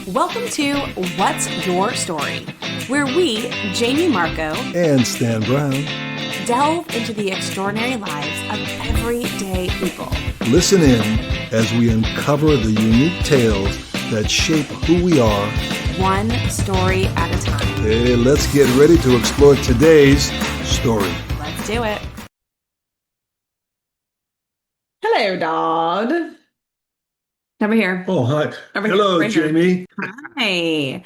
Welcome to What's Your Story, where we, Jamie Marco, And Stan Brown. delve into the extraordinary lives of everyday people. Listen in as we uncover the unique tales that shape who we are. One story at a time. Hey, let's get ready to explore today's story. Let's do it. Hello, Dodd. Over here. Oh, hi. Over here. Hello, Right here. Jamie. Hi.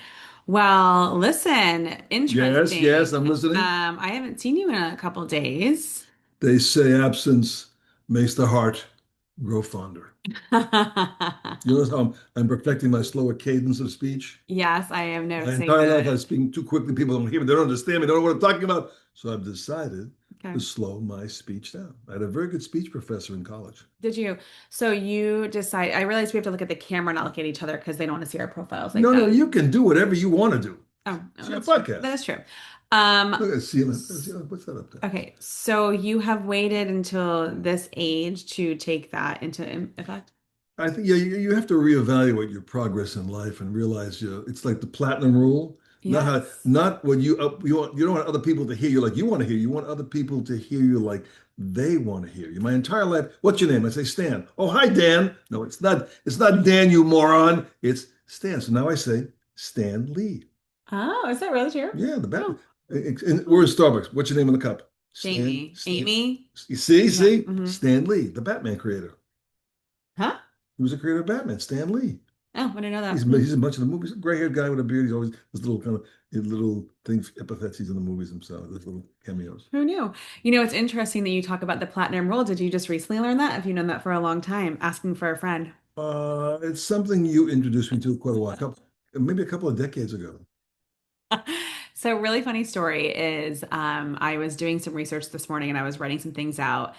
Well, listen, Yes, I'm interesting. listening. I haven't seen you in a couple days. They say absence makes the heart grow fonder. You notice how I'm perfecting my slower cadence of speech? Yes, I am My noticing entire life, I that. speak too quickly. People don't hear me. They don't understand me. They don't know what I'm talking about. So I've decided to Okay. slow my speech down. I had a very good speech professor in college. Did you? So you decide, I realize we have to look at the camera, not look at each other because they don't want to see our profiles like No, that. you can do whatever you want to do. Oh, no, It's your that's true. That podcast. is true. Um, Look at the ceiling. s- What's that up there? okay, so you have waited until this age to take that into effect? I think you have to reevaluate your progress in life and realize it's like the platinum rule. Yes. Not what you don't want other people to hear you like you want to hear. You want other people to hear you like they want to hear you. My entire life, what's your name? I say Stan. Oh, hi Dan. No, it's not. It's not Dan, you moron. It's Stan. So now I say Stan Lee. Oh, is that really true? Yeah, the bat. Oh, We're in Starbucks. What's your name on the cup? Jamie. Amy? You see, Yeah. see, Stan Lee, the Batman creator. Huh? He was a creator of Batman, Stan Lee. Oh, I didn't know that. He's in a bunch of the movies. Gray-haired guy with a beard. He's always this little kind of little things, epithets he's in the movies himself. Those little cameos. Who knew? You know, it's interesting that you talk about the platinum rule. Did you just recently learn that? Have you known that for a long time? Asking for a friend. It's something you introduced me to quite a while, maybe a couple of decades ago. So, really funny story is I was doing some research this morning and I was writing some things out,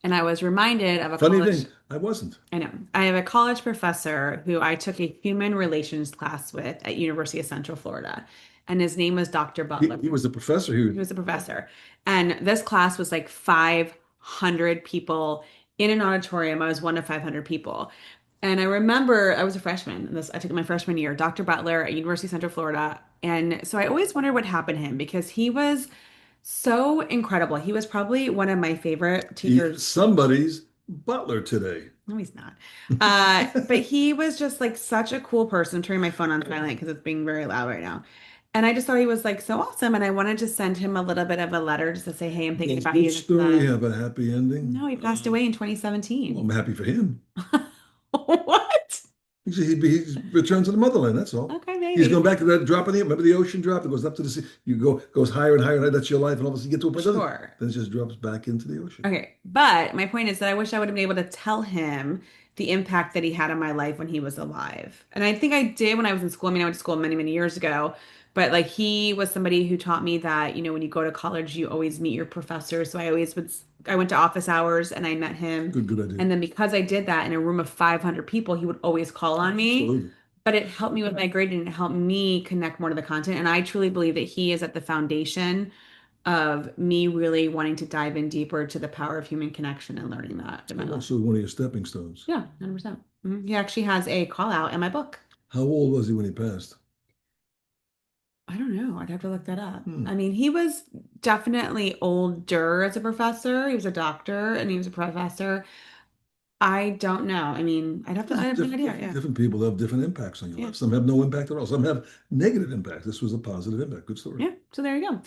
and I was reminded of a Funny college. thing, I wasn't. I know. I have a college professor who I took a human relations class with at University of Central Florida, and his name was Dr. Butler. He was a professor. He was a professor. And this class was like 500 people in an auditorium. I was one of 500 people. And I remember I was a freshman. I took my freshman year, Dr. Butler at University of Central Florida. And so I always wondered what happened to him because he was so incredible. He was probably one of my favorite teachers. Somebody's butler today. No, he's not. But he was just like such a cool person. I'm turning my phone on silent because it's being very loud right now. And I just thought he was like so awesome. And I wanted to send him a little bit of a letter just to say, hey, I'm thinking Does about you. this story have a happy ending? No, he passed away in Well, 2017. I'm happy for him. What? He's returned to the motherland. That's all. Okay, He's maybe. going back to that drop in the remember the ocean drop that goes up to the sea. You goes higher and higher and higher. That's your life, and all of a sudden you get to a point. Sure. Then it just drops back into the ocean. Okay. But my point is that I wish I would have been able to tell him the impact that he had on my life when he was alive. And I think I did when I was in school. I mean, I went to school many, many years ago. But like he was somebody who taught me that, when you go to college, you always meet your professor. So I went to office hours and I met him. Good idea. And then because I did that in a room of 500 people, he would always call on me. Absolutely. But it helped me with my grading and it helped me connect more to the content. And I truly believe that he is at the foundation of me really wanting to dive in deeper to the power of human connection and learning that in my life. Also, one of your stepping stones. Yeah, 100%. He actually has a call out in my book. How old was he when he passed? I don't know. I'd have to look that up. Hmm. I mean, he was definitely older as a professor. He was a doctor and he was a professor. I don't know. I mean, I have no idea. Yeah. Different people have different impacts on your Yeah. life. Some have no impact at all. Some have negative impact. This was a positive impact. Good story. Yeah. So there you go.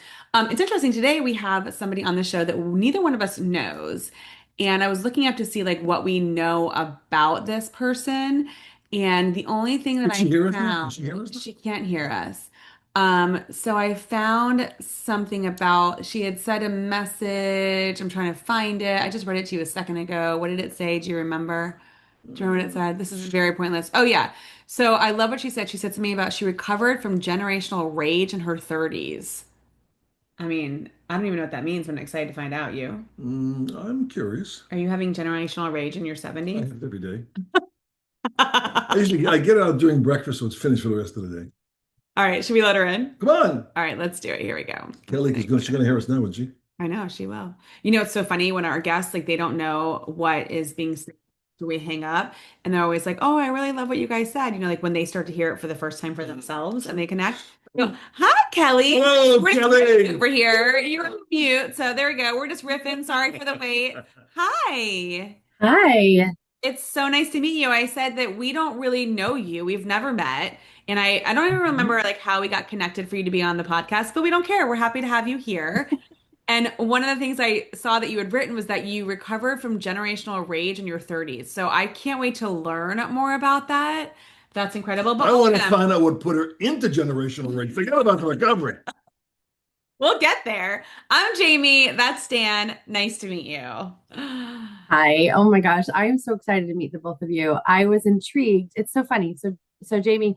It's interesting. Today we have somebody on the show that neither one of us knows. And I was looking up to see like what we know about this person. And the only thing that Can I she hear us now? Can found, she hear us now? she can't hear us. So I found something about she had said a message. I'm trying to find it. I just read it to you a second ago. What did it say? Do you remember? Do you remember what it said? This is very pointless. Oh yeah. So I love what she said. She said something about she recovered from generational rage in her 30s. I mean, I don't even know what that means, but I'm excited to find out. You? I'm curious. Are you having generational rage in your I 70s? have it every day. All I get it out during breakfast, so it's finished for the rest of the day. right, should we let her in? Come on, All right, let's do it. Here we go. Kelly, because she's going to hear us now, isn't she? I know she will. It's so funny when our guests like they don't know what is being said. after we hang up. And they're always like, oh, I really love what you guys said. Like when they start to hear it for the first time for themselves and they connect. They go, hi, Kelly. Hello, We're Kelly. over here. You're on mute. So there we go. We're just riffing. Sorry for the wait. Hi. Hi. It's so nice to meet you. I said that we don't really know you. We've never met. And I don't even Mhm. remember like how we got connected for you to be on the podcast, but we don't care. We're happy to have you here. And one of the things I saw that you had written was that you recovered from generational rage in your 30s. So I can't wait to learn more about that. That's incredible. But I want to find out what put her into generational rage. Forget about the recovery. we'll get there. I'm Jamie. That's Stan. Nice to meet you. Hi. Oh my gosh. I am so excited to meet the both of you. I was intrigued. It's so funny. So Jamie,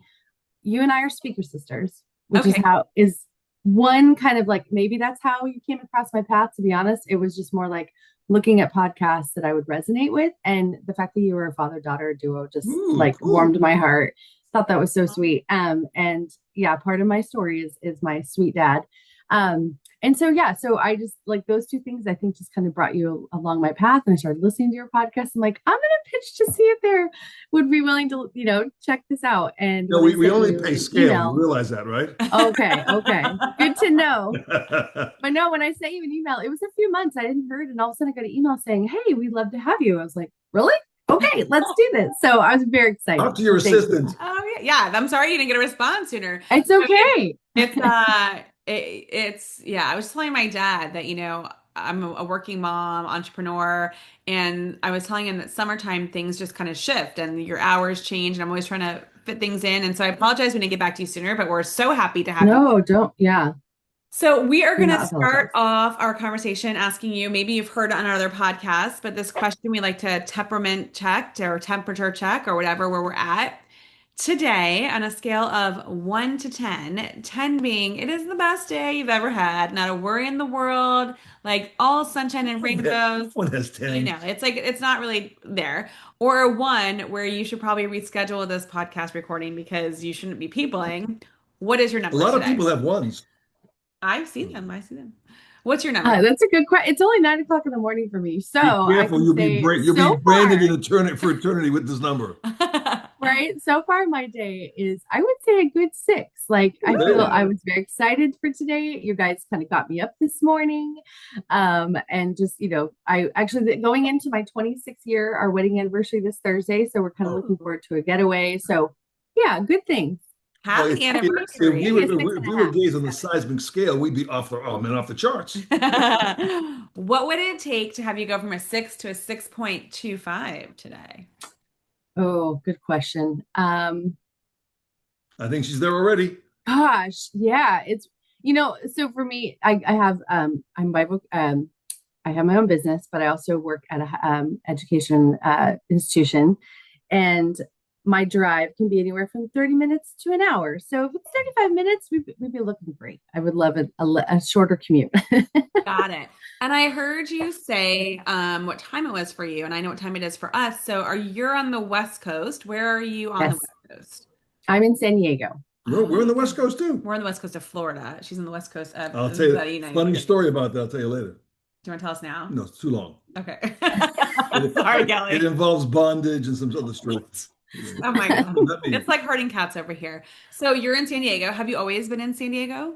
you and I are speaker sisters, which is Okay. how is one kind of like maybe that's how you came across my path, to be honest. It was just more like looking at podcasts that I would resonate with. And the fact that you were a father-daughter duo just Ooh, like warmed cool. my heart. Thought that was so sweet. And yeah, part of my story is my sweet dad. And so yeah, so I just like those two things I think just kind of brought you along my path. And I started listening to your podcast. I'm like, I'm gonna pitch to see if they're would be willing to, check this out. And No, when I we sent only you pay an scale. You email, realize that, right? okay, good to know. But no, when I sent you an email, it was a few months I didn't heard, and all of a sudden I got an email saying, "Hey, we'd love to have you." I was like, "Really? Okay, let's do this." So I was very Talk excited. to your So thank you. assistant. Oh yeah, yeah. I'm sorry you didn't get a response sooner. It's So okay. it's yeah. I was telling my dad that I'm a working mom, entrepreneur, and I was telling him that summertime things just kind of shift and your hours change, and I'm always trying to fit things in. And so I apologize we didn't get back to you sooner, but we're so happy to have you. No, don't. Yeah, So we are do going to not start apologize. off our conversation asking you, maybe you've heard on our other podcast, but this question we like to temperament check or temperature check or whatever, where we're at today on a scale of 1 to 10, 10 being it is the best day you've ever had, not a worry in the world, like all sunshine and rainbows. One has I 10. know it's like it's not really there. Or a 1 where you should probably reschedule this podcast recording because you shouldn't be peopling. What is your A number lot of today? people have ones. I see them. I see them. What's your number? That's a good question. It's only 9 o'clock in the morning for me, so Be I careful. can say You'll be so branded far. in eternity for eternity with this number. Right. So far, my day is, I would say, a good 6. Like, I There feel you I Ooh. was very excited for today. You guys kind of got me up this morning. And just, I actually going into my 26th year, our wedding anniversary this Thursday. So we're kind of looking Oh, forward to a getaway. So, yeah, good thing. go. happy If we Maybe anniversary. a six if and a we were half. gays on the Yeah. seismic scale, we'd be off the oh man off the charts. What would it take to have you go from a 6 to a 6.25 today? Oh, good question. I think she's there already. Gosh, yeah, so for me, I have I'm Bible I have my own business, but I also work at a education institution, and my drive can be anywhere from 30 minutes to an hour. So if it's 35 minutes, we'd be looking great. I would love a shorter commute. Got it. And I heard you say what time it was for you, and I know what time it is for us. So you're on the West Coast? Where are you on the Yes, West Coast? I'm in San Diego. We're in Oh, the West Coast too. we're on the West Coast of Florida. She's on the West Coast of I'll tell you the United funny States. story about that. I'll tell you later. Do you want to tell us now? No, it's too long. Okay. It, Sorry, it Kelly. involves bondage and some other stuff. What? Oh my God. Not me. It's like herding cats over here. So you're in San Diego. Have you always been in San Diego?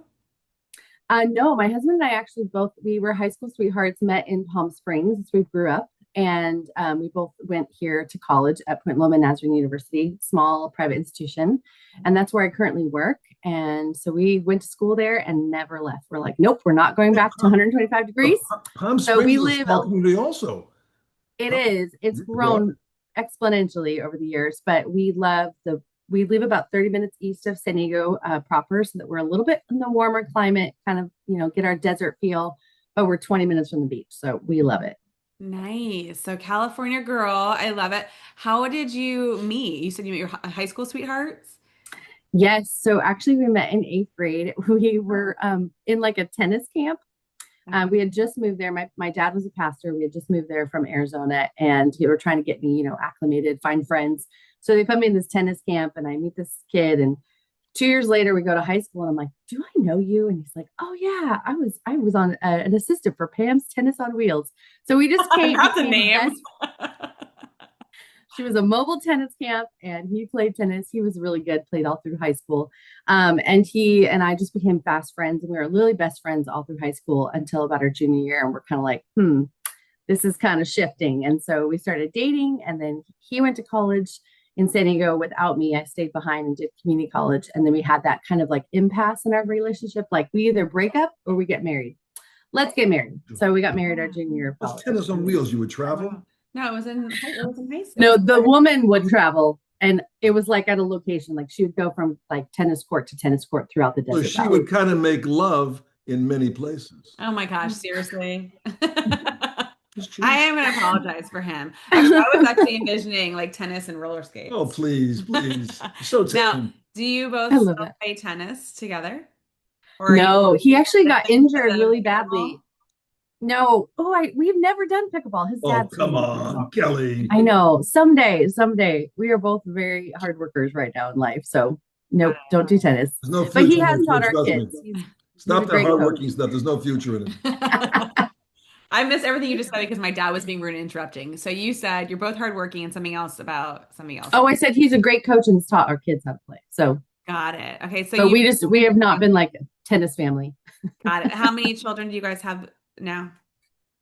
No, my husband and I actually both, we were high school sweethearts, met in Palm Springs as we grew up. And we both went here to college at Point Loma Nazarene University, small private institution. And that's where I currently work. And so we went to school there and never left. We're like, nope, we're not going back to 125 degrees. Palm So Springs we is a live, small community also. it Huh? is, it's You should go grown exponentially over the years, but we live about 30 minutes east of San Diego proper, so that we're a little bit in the warmer climate, kind of, get our desert feel, but we're 20 minutes from the beach. So we love it. Nice. So California girl. I love it. How did you meet? You said you met your high school sweethearts? Yes. So actually, we met in 8th grade. We were in like a tennis camp. We had just moved there. My dad was a pastor. We had just moved there from Arizona, and they were trying to get me, acclimated, find friends. So they put me in this tennis camp, and I meet this kid. And 2 years later, we go to high school, and I'm like, "Do I know you?" And he's like, "Oh yeah, I was on an assistant for Pam's Tennis on Wheels." So we just That's a became name. best She was a mobile tennis camp and he played tennis. He was really good, played all through high school. And he and I just became fast friends and we were literally best friends all through high school until about our junior year. And we're kind of like, this is kind of shifting. And so we started dating and then he went to college in San Diego without me. I stayed behind and did community college. And then we had that kind of like impasse in our relationship. Like we either break up or we get married. Let's get married. So we got married our junior year of That's college. tennis on wheels. You would Oh, travel. wow. No, it was in high school. No, the woman would travel and it was like at a location, like she would go from like tennis court to tennis court throughout the So desert she valley. would kind of make love in many places. Oh my gosh, seriously. It's true. I am going to apologize for him. Actually, I was actually envisioning like tennis and roller skates. Oh, please, please. So Now, tame. do you both I love still it. play tennis together? Or are you No, he actually got injured the really pickleball? badly. No, we've never done pickleball. His Oh, dad's come doing on, pickleball. Kelly. I know. Someday. We are both very hard workers right now in life. So nope, don't do tennis. There's no But he future in has it, taught kid, our trust kids. me. He's a Stop that great coach. hardworking stuff. There's no future in it. I missed everything you just said because my dad was being rude and interrupting. So you said you're both hardworking and something else about something else. Oh, I said he's a great coach and has taught our kids how to play. So, Got it. Okay, so but you we have not been like a tennis family. got it. How many children do you guys have now?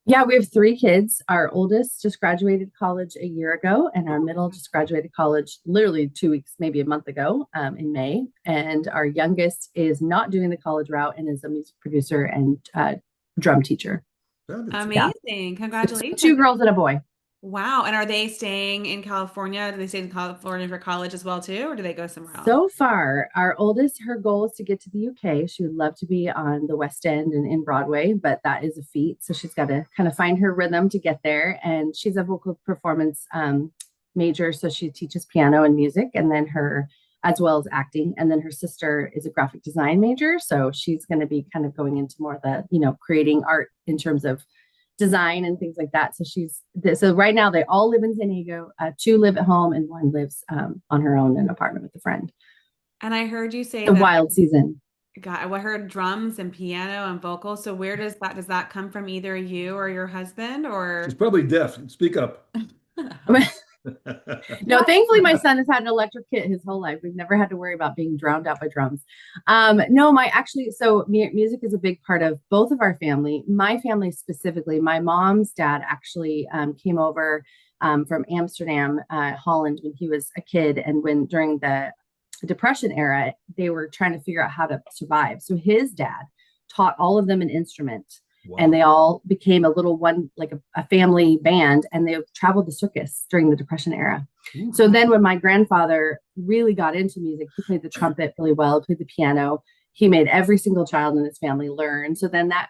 Yeah, we have 3 kids. Our oldest just graduated college a year ago, and our middle just graduated college literally 2 weeks, maybe a month ago, in May. And our youngest is not doing the college route and is a music producer and drum teacher. Yeah. Amazing. Congratulations. 2 girls and a boy. Wow. And are they staying in California? Do they stay in California for college as well too, or do they go somewhere else? So far, our oldest, her goal is to get to the UK. She would love to be on the West End and in Broadway, but that is a feat. So she's got to kind of find her rhythm to get there. And she's a vocal performance major. So she teaches piano and music, and then as well as acting. And then her sister is a graphic design major. So she's going to be kind of going into more of the, creating art in terms of design and things like that. So right now they all live in San Diego. 2 live at home and 1 lives on her own in an apartment with a friend. And I heard you say the wild season. God, I heard drums and piano and vocals. So where does that come from? Either you or your husband, or She's probably deaf. Speak up. No, thankfully my son has had an electric kit his whole life. We've never had to worry about being drowned out by drums. No, music is a big part of both of our family. My family specifically, my mom's dad actually came over from Amsterdam, Holland, when he was a kid, and when during the Depression era, they were trying to figure out how to survive. So his dad taught all of them an instrument. Wow. And they all became a little one, like a family band, and they traveled the circus during the Depression era. Mm-hmm. So then when my grandfather really got into music, he played the trumpet really well, played the piano. He made every single child in his family learn. So then that,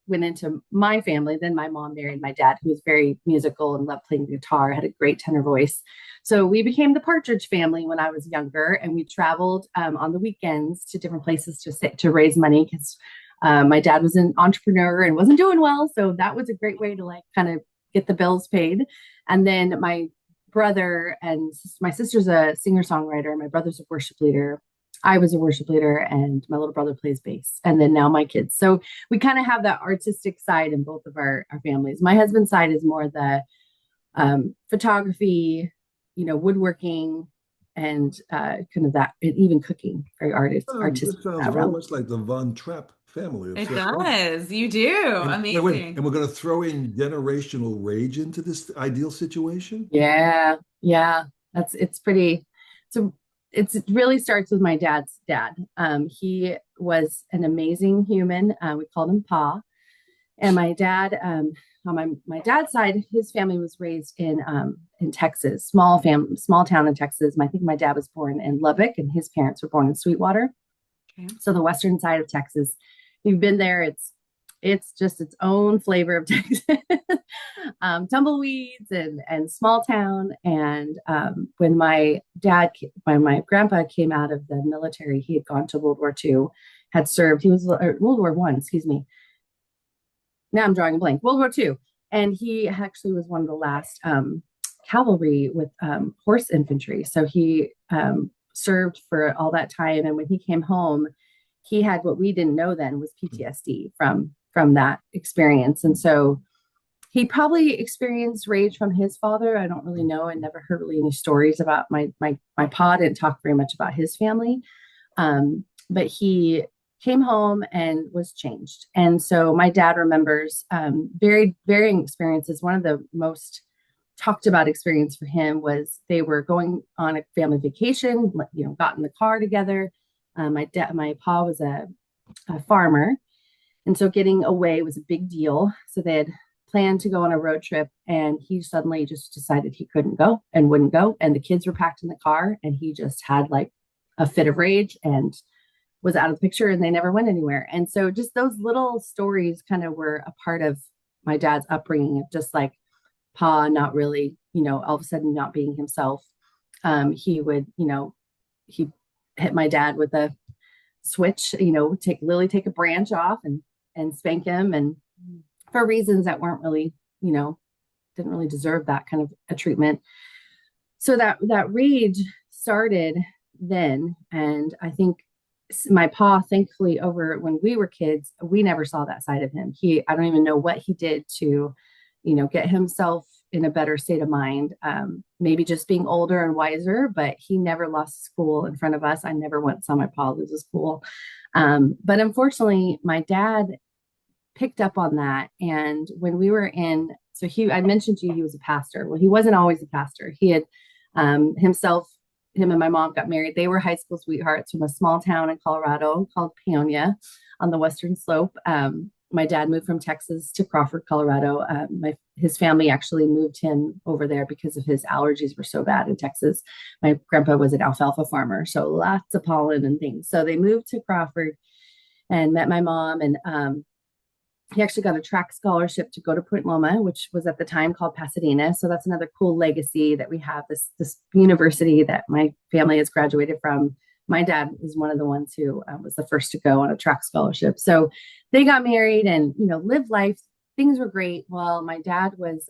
went into my family. Then my mom married my dad, who was very musical and loved playing the guitar, had a great tenor voice. So we became the Partridge family when I was younger, and we traveled on the weekends to different places to raise money, because my dad was an entrepreneur and wasn't doing well. So that was a great way to kind of get the bills paid. And then my brother and my sister's a singer-songwriter. My brother's a worship leader. I was a worship leader, and my little brother plays bass. And then now my kids. So we kind of have that artistic side in both of our families. My husband's side is more the photography, woodworking, and kind of that, and even cooking, very artistic. This sounds very much like the Von Trapp family. It does. You do. Amazing. Wait. And we're going to throw in generational rage into this ideal situation? Yeah. It really starts with my dad's dad. He was an amazing human. We called him Pa. And my dad, on my dad's side, his family was raised in Texas, small town in Texas. I think my dad was born in Lubbock, and his parents were born in Sweetwater. Okay. So the western side of Texas. If you've been there, it's just its own flavor of Texas. Tumbleweeds and small town. And when my grandpa came out of the military, he had gone to World War II, had served. He was World War I, excuse me. Now I'm drawing a blank. World War II. And he actually was one of the last cavalry with horse infantry. So he served for all that time. And when he came home, he had what we didn't know then was PTSD from that experience. And so he probably experienced rage from his father. I don't really know. I never heard really any stories about my pa didn't talk very much about his family. But he came home and was changed. And so my dad remembers very varying experiences. One of the most talked about experience for him was they were going on a family vacation, got in the car together. My pa was a farmer, and so getting away was a big deal. So they had planned to go on a road trip, and he suddenly just decided he couldn't go and wouldn't go. And the kids were packed in the car, and he just had like a fit of rage and was out of the picture, and they never went anywhere. And so just those little stories kind of were a part of my dad's upbringing, of just like pa not really, all of a sudden not being himself. He would, he hit my dad with a switch, take a branch off and spank him, and for reasons that weren't really, didn't really deserve that kind of a treatment. So that rage started then. And I think my pa, thankfully, over when we were kids, we never saw that side of him. I don't even know what he did to, get himself in a better state of mind. Maybe just being older and wiser, but he never lost school in front of us. I never once saw my pa lose a school. But unfortunately, my dad picked up on that. And when we were I mentioned to you, he was a pastor. Well, he wasn't always a pastor. He had him and my mom got married. They were high school sweethearts from a small town in Colorado called Peonia on the western slope. My dad moved from Texas to Crawford, Colorado. His family actually moved him over there because of his allergies were so bad in Texas. My grandpa was an alfalfa farmer, so lots of pollen and things. So they moved to Crawford and met my mom, and he actually got a track scholarship to go to Point Loma, which was at the time called Pasadena. So that's another cool legacy that we have, this university that my family has graduated from. My dad is one of the ones who was the first to go on a track scholarship. So they got married and, lived life. Things were great. Well, my dad was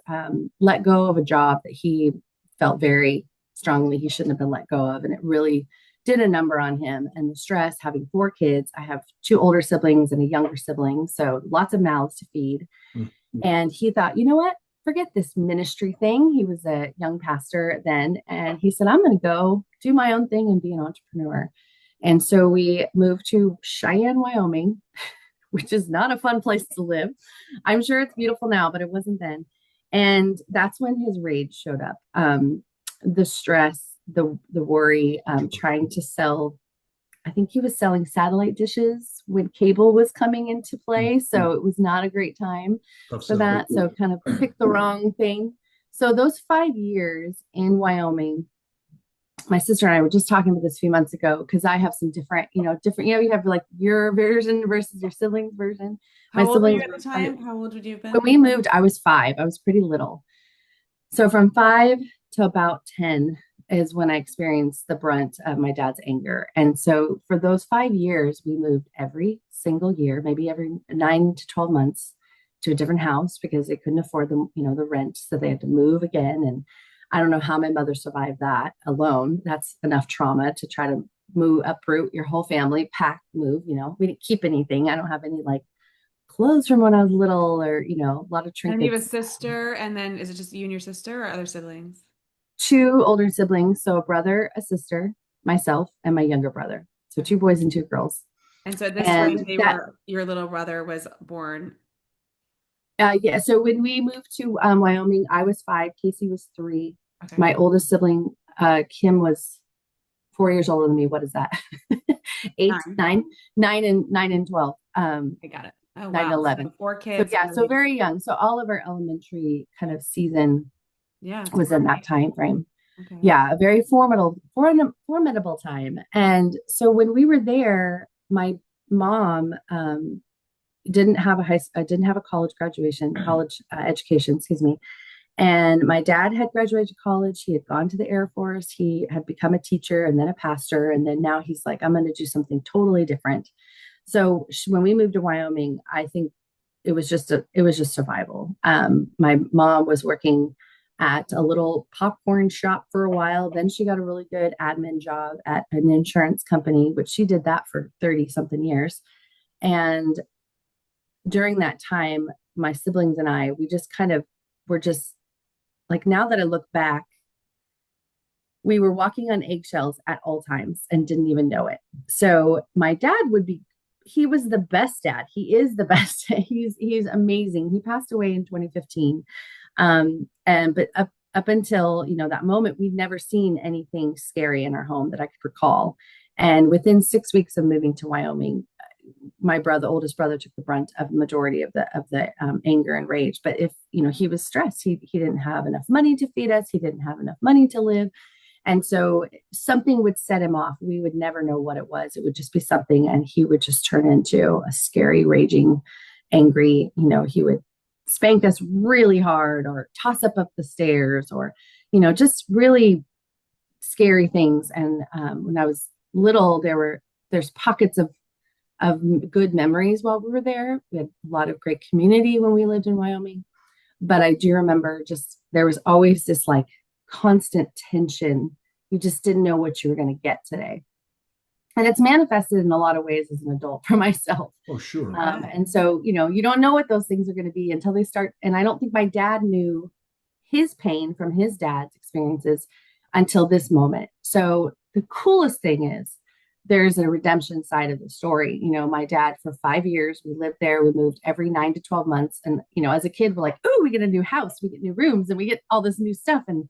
let go of a job that he felt very strongly he shouldn't have been let go of. And it really did a number on him, and the stress, having 4 kids. I have 2 older siblings and a younger sibling, so lots of mouths to feed. Mm-hmm. And he thought, you know what, forget this ministry thing. He was a young pastor then, and he said, I'm going to go do my own thing and be an entrepreneur. And so we moved to Cheyenne, Wyoming, which is not a fun place to live. I'm sure it's beautiful now, but it wasn't then. And that's when his rage showed up. The stress, the worry, trying to sell. I think he was selling satellite dishes when cable was coming into play. So it was not a great time for that. So kind of picked the wrong thing. So those 5 years in Wyoming, my sister and I were just talking about this a few months ago, because I have some different, you have like your version versus your siblings version. How old were you at the time? How old would you have been? When we moved, I was 5. I was pretty little. So from 5 to about 10 is when I experienced the brunt of my dad's anger. And so for those 5 years, we moved every single year, maybe every 9 to 12 months, to a different house because they couldn't afford the rent. So they had to move again. And I don't know how my mother survived that alone. That's enough trauma to try to uproot your whole family, pack, move. We didn't keep anything. I don't have any like clothes from when I was little, or, a lot of trinkets. And you have a sister, and then is it just you and your sister or other siblings? 2 older siblings. So a brother, a sister, myself, and my younger brother. So 2 boys and 2 girls. And so at this point, your little brother was born. Yeah. So when we moved to Wyoming, I was 5. Casey was 3. Okay. My oldest sibling, Kim, was 4 years older than me. What is that? 8, 9 and 12. I got it. Oh, 9 and 11. So 4 kids. So, so very young. So all of our elementary kind of season was in that time frame. Okay. Yeah, a very formidable time. And so when we were there, my mom didn't have a college education, excuse me. And my dad had graduated college. He had gone to the Air Force. He had become a teacher and then a pastor. And then now he's like, I'm going to do something totally different. So when we moved to Wyoming, I think it was just survival. My mom was working at a little popcorn shop for a while. Then she got a really good admin job at an insurance company, which she did that for 30 something years. And during that time, my siblings and I, we just kind of were just like, now that I look back, we were walking on eggshells at all times and didn't even know it. So my dad he was the best dad. He is the best. He's amazing. He passed away in 2015. But up until, that moment, we'd never seen anything scary in our home that I could recall. And within 6 weeks of moving to Wyoming, my oldest brother, took the brunt of the majority of the anger and rage. But if, he was stressed, he didn't have enough money to feed us. He didn't have enough money to live. And so something would set him off. We would never know what it was. It would just be something. And he would just turn into a scary, raging, angry, he would spank us really hard or toss up the stairs or, just really scary things. And when I was little, there's pockets of good memories while we were there. We had a lot of great community when we lived in Wyoming. But I do remember there was always this like constant tension. You just didn't know what you were going to get today. And it's manifested in a lot of ways as an adult for myself. Oh, sure. And so, you don't know what those things are going to be until they start. And I don't think my dad knew his pain from his dad's experiences until this moment. So the coolest thing is there's a redemption side of the story. My dad, for 5 years, we lived there. We moved every 9 to 12 months. And, as a kid, we're like, oh, we get a new house, we get new rooms, and we get all this new stuff. And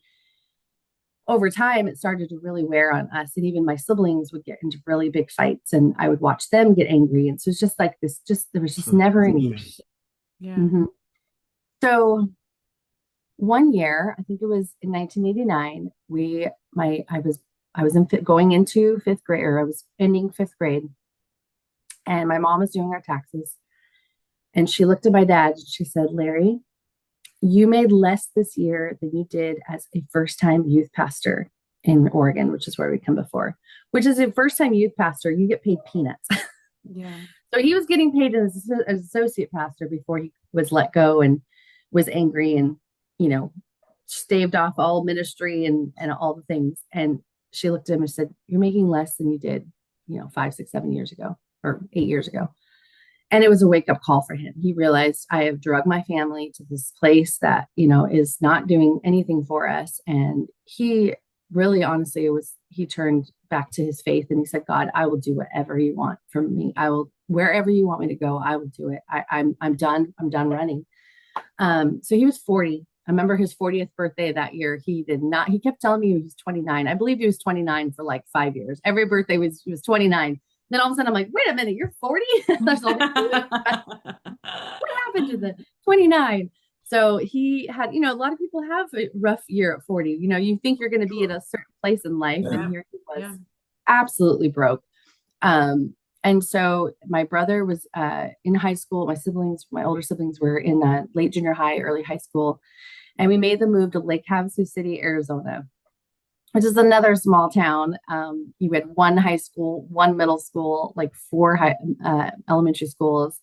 over time, it started to really wear on us. And even my siblings would get into really big fights and I would watch them get angry. And so it's just like this, there was just never any peace. Yeah. Mm-hmm. So one year, I think it was in 1989, I was going into fifth grade, or I was ending fifth grade, and my mom was doing our taxes. And she looked at my dad and she said, Larry, you made less this year than you did as a first-time youth pastor in Oregon, which is where we come before, which is a first-time youth pastor. You get paid peanuts. Yeah. So he was getting paid as an associate pastor before he was let go and was angry and, staved off all ministry and all the things. And she looked at him and said, you're making less than you did, 5, 6, 7 years ago, or 8 years ago. And it was a wake up call for him. He realized, I have drugged my family to this place that, is not doing anything for us. And he really, honestly, he turned back to his faith and he said, God, I will do whatever you want from me. Wherever you want me to go, I will do it. I'm done. I'm done running. So he was 40. I remember his 40th birthday that year. He kept telling me he was 29. I believe he was 29 for like 5 years. Every birthday he was 29. Then all of a sudden I'm like, wait a minute, you're 40? What happened to the 29? So he had, a lot of people have a rough year at 40. You think you're going to be at a certain place in life. Yeah. And here he was absolutely broke. And so my brother was in high school. My older siblings were in late junior high, early high school. And we made the move to Lake Havasu City, Arizona, which is another small town. You had one high school, one middle school, like 4 elementary schools.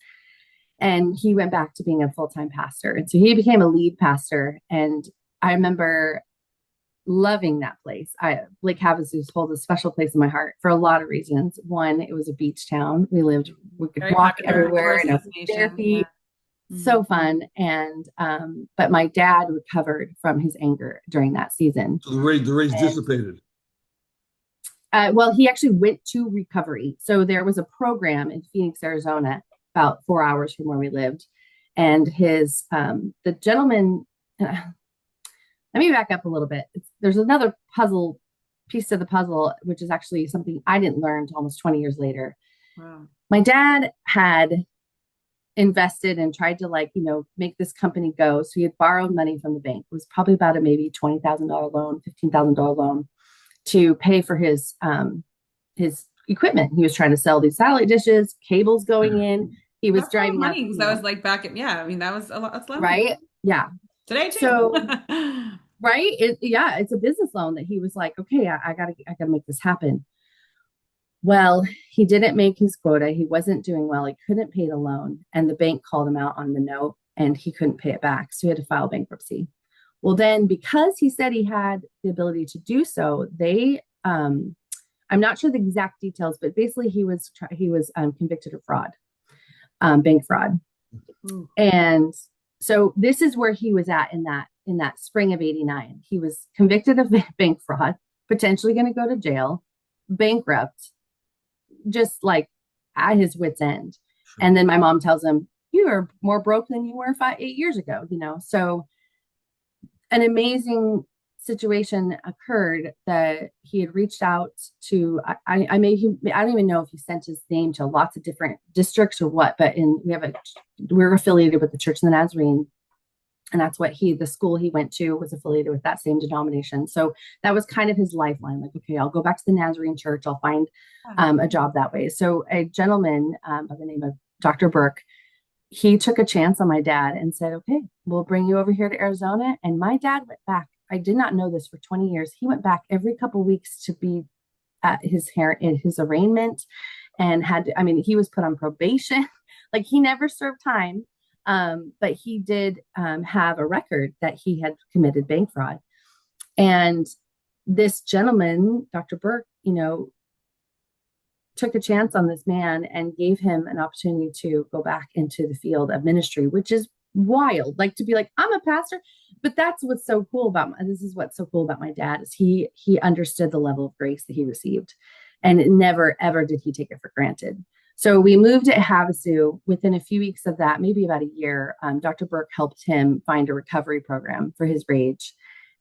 And he went back to being a full-time pastor. And so he became a lead pastor. And I remember loving that place. Lake Havasu holds a special place in my heart for a lot of reasons. One, it was a beach town. We could very walk everywhere and therapy. Yeah. So fun. And but my dad recovered from his anger during that season. So the rage dissipated. Well, he actually went to recovery. So there was a program in Phoenix, Arizona, about 4 hours from where we lived. And the gentleman, let me back up a little bit. There's another piece of the puzzle, which is actually something I didn't learn until almost 20 years later. Wow. My dad had invested and tried to make this company go. So he had borrowed money from the bank. It was probably about a maybe $20,000 loan, $15,000 loan to pay for his equipment. He was trying to sell these satellite dishes, cables going in. He was driving money. That was like back at, that was a lot. That's a lot. Right. Yeah. Today too. So, right. It's a business loan that he was like, okay, I gotta make this happen. Well, he didn't make his quota. He wasn't doing well. He couldn't pay the loan, and the bank called him out on the note and he couldn't pay it back. So he had to file bankruptcy. Well, then because he said he had the ability to do so, I'm not sure the exact details, but basically he was convicted of fraud, bank fraud. And So this is where he was at in that spring of 89. He was convicted of bank fraud, potentially going to go to jail, bankrupt, just like at his wits end. Sure. And then my mom tells him, you are more broke than you were 8 years ago, So an amazing situation occurred that he had reached out to. I don't even know if he sent his name to lots of different districts or what, but we're affiliated with the Church of the Nazarene, and that's what the school he went to was affiliated with that same denomination. So that was kind of his lifeline. Like, okay, I'll go back to the Nazarene church. I'll find a job that way. So a gentleman by the name of Dr. Burke, he took a chance on my dad and said, okay, we'll bring you over here to Arizona. And my dad went back. I did not know this for 20 years. He went back every couple of weeks to be at his arraignment, and he was put on probation. Like, he never served time. But he did have a record that he had committed bank fraud. And this gentleman, Dr. Burke, took a chance on this man and gave him an opportunity to go back into the field of ministry, which is wild. Like, to be like, I'm a pastor. But what's so cool about my dad is he understood the level of grace that he received, and never, ever did he take it for granted. So we moved at Havasu. Within a few weeks of that, maybe about a year, Dr. Burke helped him find a recovery program for his rage.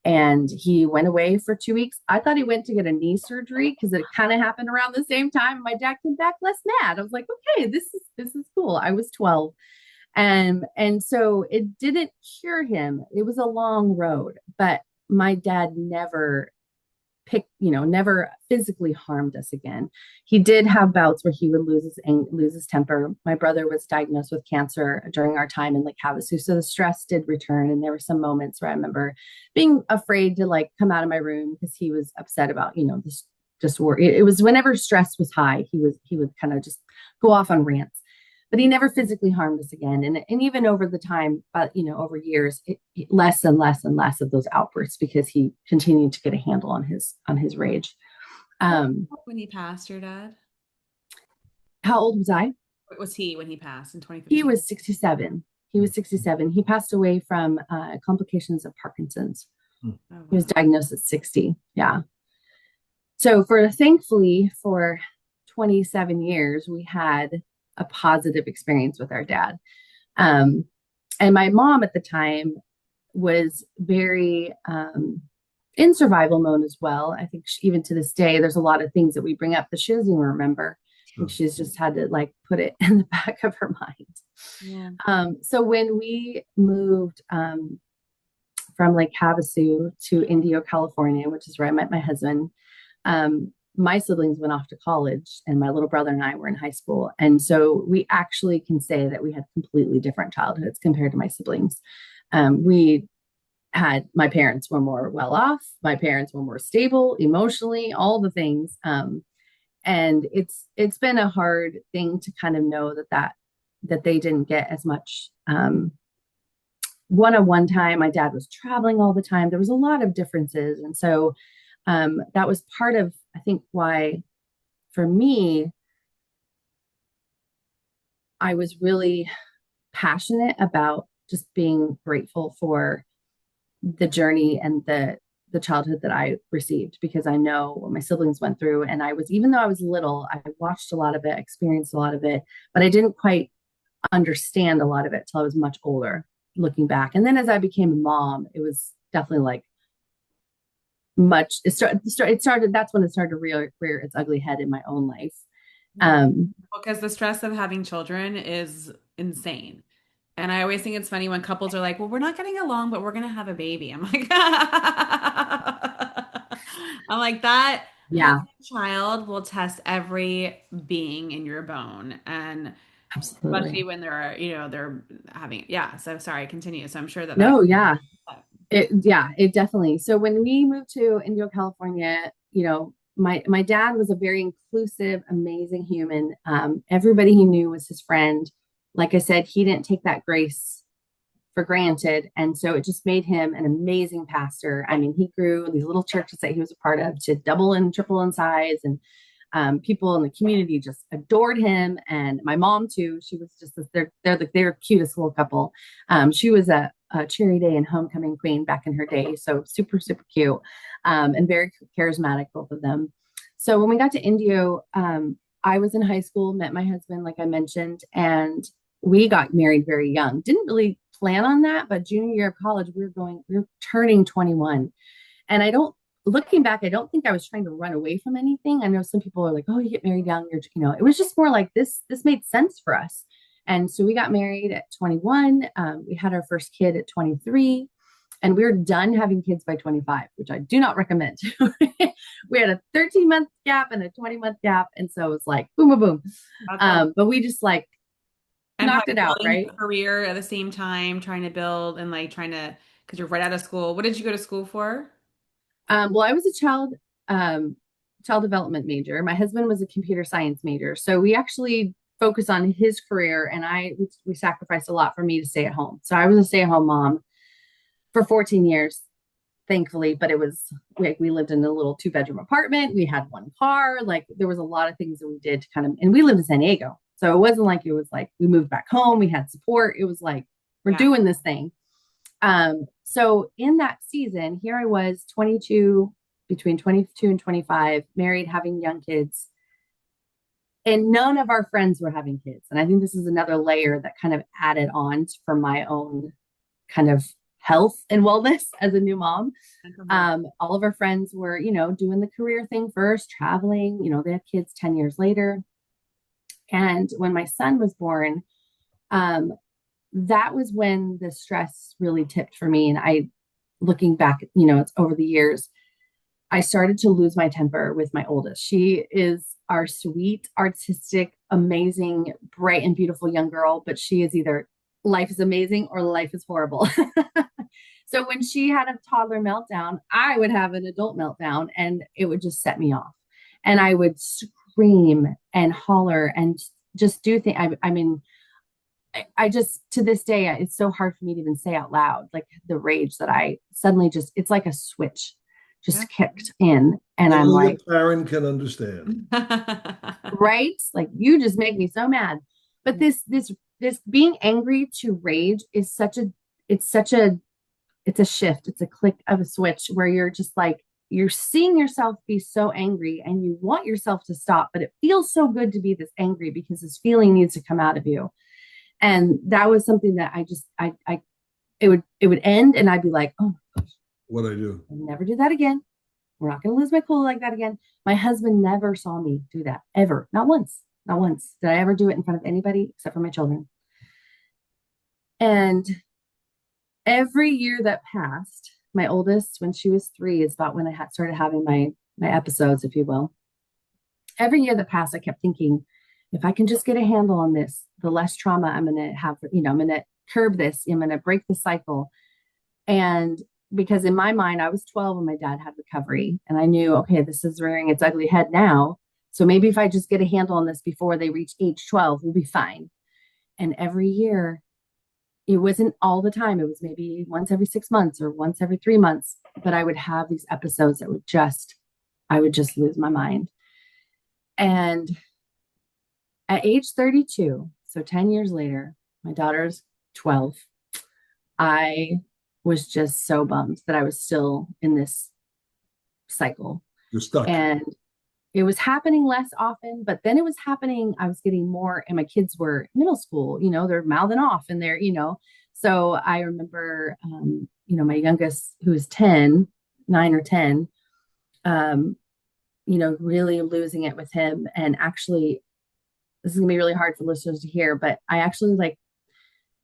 And he went away for 2 weeks. I thought he went to get a knee surgery because it kind of happened around the same time. My dad came back less mad. I was like, okay, this is cool. I was 12. And so it didn't cure him. It was a long road, but my dad never never physically harmed us again. He did have bouts where he would lose his temper. My brother was diagnosed with cancer during our time in Lake Havasu, so the stress did return. And there were some moments where I remember being afraid to like come out of my room because he was upset about, this just worry. It was whenever stress was high, he would kind of just go off on rants. But he never physically harmed us again. And even over the time, over years, less and less and less of those outbursts because he continued to get a handle on his rage. When he passed, your dad? How old was I? What was he when he passed in 2015? He was 67. He was 67. He passed away from complications of Parkinson's. Oh, wow. He was diagnosed at 60. Yeah. So thankfully for 27 years, we had a positive experience with our dad. And my mom at the time was very in survival mode as well. I think even to this day, there's a lot of things that we bring up that she doesn't even remember. Sure. She's just had to like put it in the back of her mind. Yeah. So when we moved from Lake Havasu to Indio, California, which is where I met my husband, my siblings went off to college and my little brother and I were in high school. And so we actually can say that we had completely different childhoods compared to my siblings. My parents were more well off. My parents were more stable emotionally, all the things. And it's been a hard thing to kind of know that they didn't get as much one-on-one time. My dad was traveling all the time. There was a lot of differences. And so that was part of, I think, why for me, I was really passionate about just being grateful for the journey and the childhood that I received, because I know what my siblings went through. And even though I was little, I watched a lot of it, experienced a lot of it, but I didn't quite understand a lot of it till I was much older looking back. And then as I became a mom, it was definitely like it started, that's when it started to rear its ugly head in my own life. Because the stress of having children is insane. And I always think it's funny when couples are like, well, we're not getting along, but we're going to have a baby. I'm like, that Yeah, having a child will test every being in your bone. And absolutely. especially when they're having, yeah. So sorry, continue. So I'm sure that. No, yeah. It definitely. So when we moved to Indio, California, my dad was a very inclusive, amazing human. Everybody he knew was his friend. Like I said, he didn't take that grace for granted. And so it just made him an amazing pastor. I mean, he grew these little churches that he was a part of to double and triple in size. And People in the community just adored him, and my mom too. She was just they're cutest little couple. She was a cheery day and homecoming queen back in her day, so super super cute, and very charismatic, both of them. So when we got to Indio, I was in high school, met my husband, like I mentioned, and we got married very young. Didn't really plan on that, but junior year of college, we were turning 21. And I don't, looking back, I don't think I was trying to run away from anything. I know some people are like, oh, you get married young, it was just more like this made sense for us. And so we got married at 21. We had our first kid at 23, and we were done having kids by 25, which I do not recommend. We had a 13-month gap and a 20-month gap. And so it was like, boom, boom, boom. Okay. But we just like And knocked probably it out, building right? your career at the same time, trying to build and like trying to, because you're right out of school. What did you go to school for? Well, I was a child development major. My husband was a computer science major, so we actually focused on his career, and we sacrificed a lot for me to stay at home. So I was a stay-at-home mom for 14 years, thankfully. But it was like we lived in a little two-bedroom apartment. We had one car. Like there was a lot of things that we did to kind of, and we lived in San Diego, so it was like we moved back home. We had support. It was like we're Yeah. doing this thing. So in that season, here I was 22, between 22 and 25, married, having young kids, and none of our friends were having kids. And I think this is another layer that kind of added on for my own kind of health and wellness as a new mom. All of our friends were, doing the career thing first, traveling, they had kids 10 years later. And when my son was born, um, that was when the stress really tipped for me. And looking back, it's over the years, I started to lose my temper with my oldest. She is our sweet, artistic, amazing, bright, and beautiful young girl, but she is either life is amazing or life is horrible. So when she had a toddler meltdown, I would have an adult meltdown, and it would just set me off. And I would scream and holler and just do things. I mean, I just, to this day, it's so hard for me to even say out loud, like the rage that I suddenly it's like a switch Yeah. just kicked in. And I'm Only a like, parent can understand. right? Like you just make me so mad. But this being angry to rage is it's such a, it's a shift. It's a click of a switch where you're just like, you're seeing yourself be so angry and you want yourself to stop, but it feels so good to be this angry because this feeling needs to come out of you. And that was something that it would end, and I'd be like, oh, What I do. I'll never do that again. We're not going to lose my cool like that again. My husband never saw me do that ever. Not once. Not once did I ever do it in front of anybody except for my children. And every year that passed, my oldest, when she was 3, is about when I had started having my episodes, if you will. Every year that passed, I kept thinking, if I can just get a handle on this, the less trauma I'm going to have, I'm going to curb this, I'm going to break the cycle. And because in my mind, I was 12 when my dad had recovery, and I knew, okay, this is rearing its ugly head now. So maybe if I just get a handle on this before they reach age 12, we'll be fine. And every year, it wasn't all the time. It was maybe once every 6 months or once every 3 months, but I would have these episodes that I would just lose my mind. And at age 32, so 10 years later, my daughter's 12, I was just so bummed that I was still in this cycle. You're stuck. And it was happening less often, but then it was happening. I was getting more, and my kids were middle school, they're mouthing off and so I remember, my youngest, who was 10, 9 or 10, really losing it with him. And actually, this is gonna be really hard for listeners to hear, but I actually like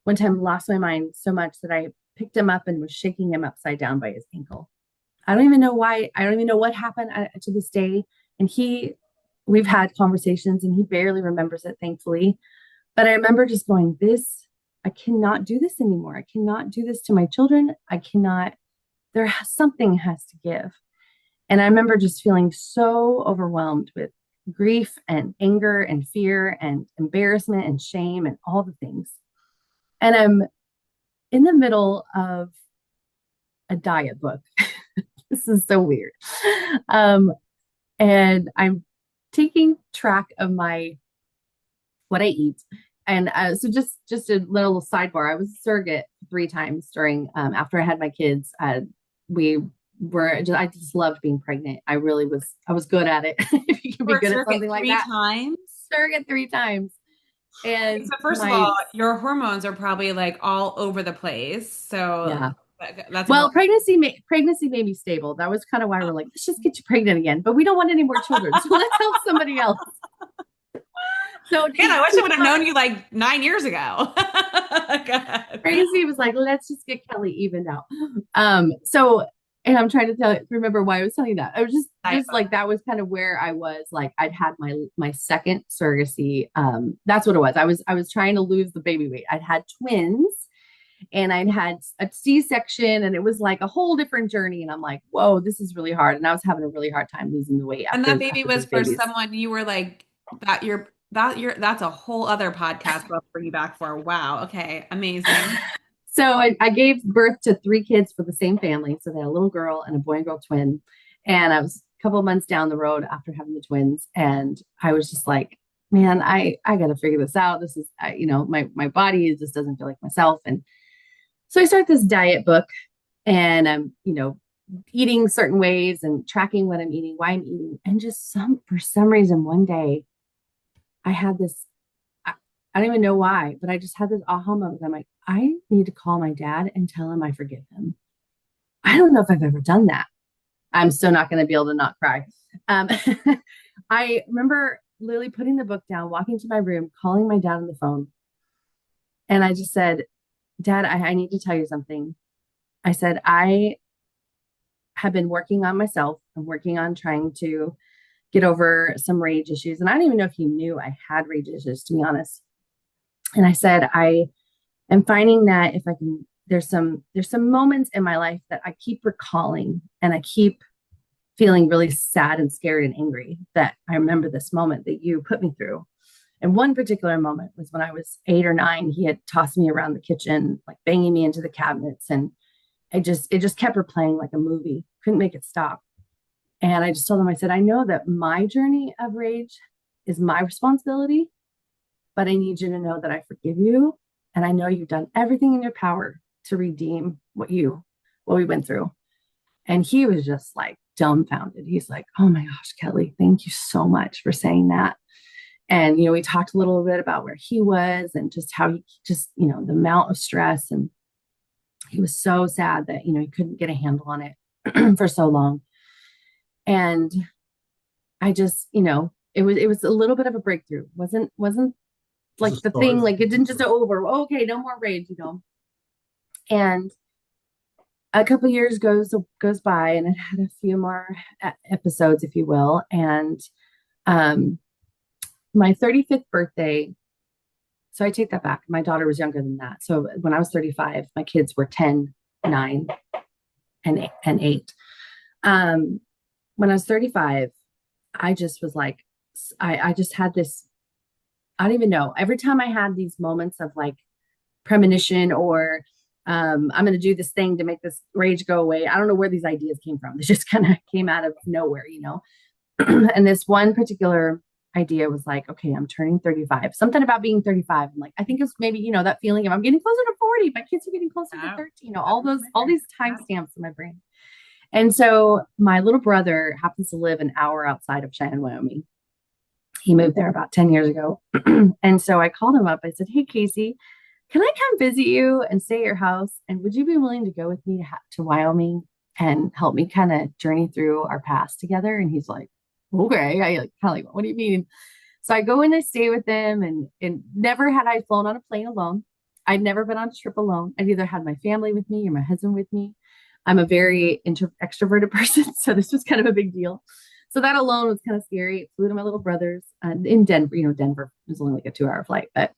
one time lost my mind so much that I picked him up and was shaking him upside down by his ankle. I don't even know why. I don't even know what happened to this day. And we've had conversations and he barely remembers it, thankfully. But I remember just going, I cannot do this anymore. I cannot do this to my children. Something has to give. And I remember just feeling so overwhelmed with grief and anger and fear and embarrassment and shame and all the things. And I'm in the middle of a diet book. This is so weird. And I'm taking track of what I eat. And so just a little sidebar. I was a surrogate 3 times during after I had my kids. We I just loved being pregnant. I was good at it. If you can be For a good at circuit something like three that, times. surrogate 3 times. Okay, And so first of all, your hormones are probably like all over the place. So yeah. that's a Well, whole. pregnancy made me stable. That was kind of why we're like, let's just get you pregnant again. But we don't want any more children, so let's help somebody else. So Man, I wish I keep would in have mind, known you like 9 years ago. God. pregnancy was like, let's just get Kelly evened out. So and I'm trying to remember why I was telling you that. I was just like that was kind of where I was. Like I'd had my second surrogacy. That's what it was. I was trying to lose the baby weight. I'd had twins and I'd had a C-section and it was like a whole different journey. And I'm like, whoa, this is really hard. And I was having a really hard time losing the weight And that baby after was those for babies. someone you were like that's a whole other podcast we'll bring you back for. Wow. Okay. Amazing. So I gave birth to 3 kids for the same family. So they had a little girl and a boy and girl twin. And I was a couple of months down the road after having the twins. And I was just like, man, I got to figure this out. This is, my body just doesn't feel like myself. And so I start this diet book and I'm, eating certain ways and tracking what I'm eating, why I'm eating. And just for some reason, one day I had this, I don't even know why, but I just had this aha moment. I'm like, I need to call my dad and tell him I forgive him. I don't know if I've ever done that. I'm still not going to be able to not cry. Um, I remember literally putting the book down, walking to my room, calling my dad on the phone. And I just said, Dad, I need to tell you something. I said, I have been working on myself. I'm working on trying to get over some rage issues. And I don't even know if he knew I had rage issues, to be honest. And I said, I am finding that if I can, there's some moments in my life that I keep recalling and I keep feeling really sad and scared and angry that I remember this moment that you put me through. And one particular moment was when I was 8 or 9, he had tossed me around the kitchen, like banging me into the cabinets. And it just kept replaying like a movie. Couldn't make it stop. And I just told him, I said, I know that my journey of rage is my responsibility, but I need you to know that I forgive you. And I know you've done everything in your power to redeem what we went through. And he was just like dumbfounded. He's like, oh my gosh, Kelly, thank you so much for saying that. And, we talked a little bit about where he was and just how he just, the amount of stress. And he was so sad that, he couldn't get a handle on it for so long. And I just, it was a little bit of a breakthrough. Wasn't It's a like the start. thing, like it didn't just go over. Oh, okay, no more rage. And a couple of years goes by, and it had a few more episodes, if you will. And my 35th birthday. So I take that back. My daughter was younger than that. So when I was 35, my kids were 10, 9, and 8. When I was 35, I just was like, I just had this, I don't even know. Every time I had these moments of like premonition or I'm going to do this thing to make this rage go away. I don't know where these ideas came from. They just kind of came out of nowhere. And this one particular idea was like, okay, I'm turning 35. Something about being 35. I'm like, I think it's maybe, that feeling of I'm getting closer to 40. My kids are getting closer to 30. All these timestamps in my brain. And so my little brother happens to live an hour outside of Cheyenne, Wyoming. He moved there about 10 years ago. And so I called him up. I said, hey, Casey, can I come visit you and stay at your house? And would you be willing to go with me to Wyoming and help me kind of journey through our past together? And he's like, okay. I like, kind of like, what do you mean? So I go and I stay with them and never had I flown on a plane alone. I'd never been on a trip alone. I'd either had my family with me or my husband with me. I'm a very extroverted person. So this was kind of a big deal. So that alone was kind of scary. Flew to my little brother's in Denver. Denver was only like a 2-hour flight, but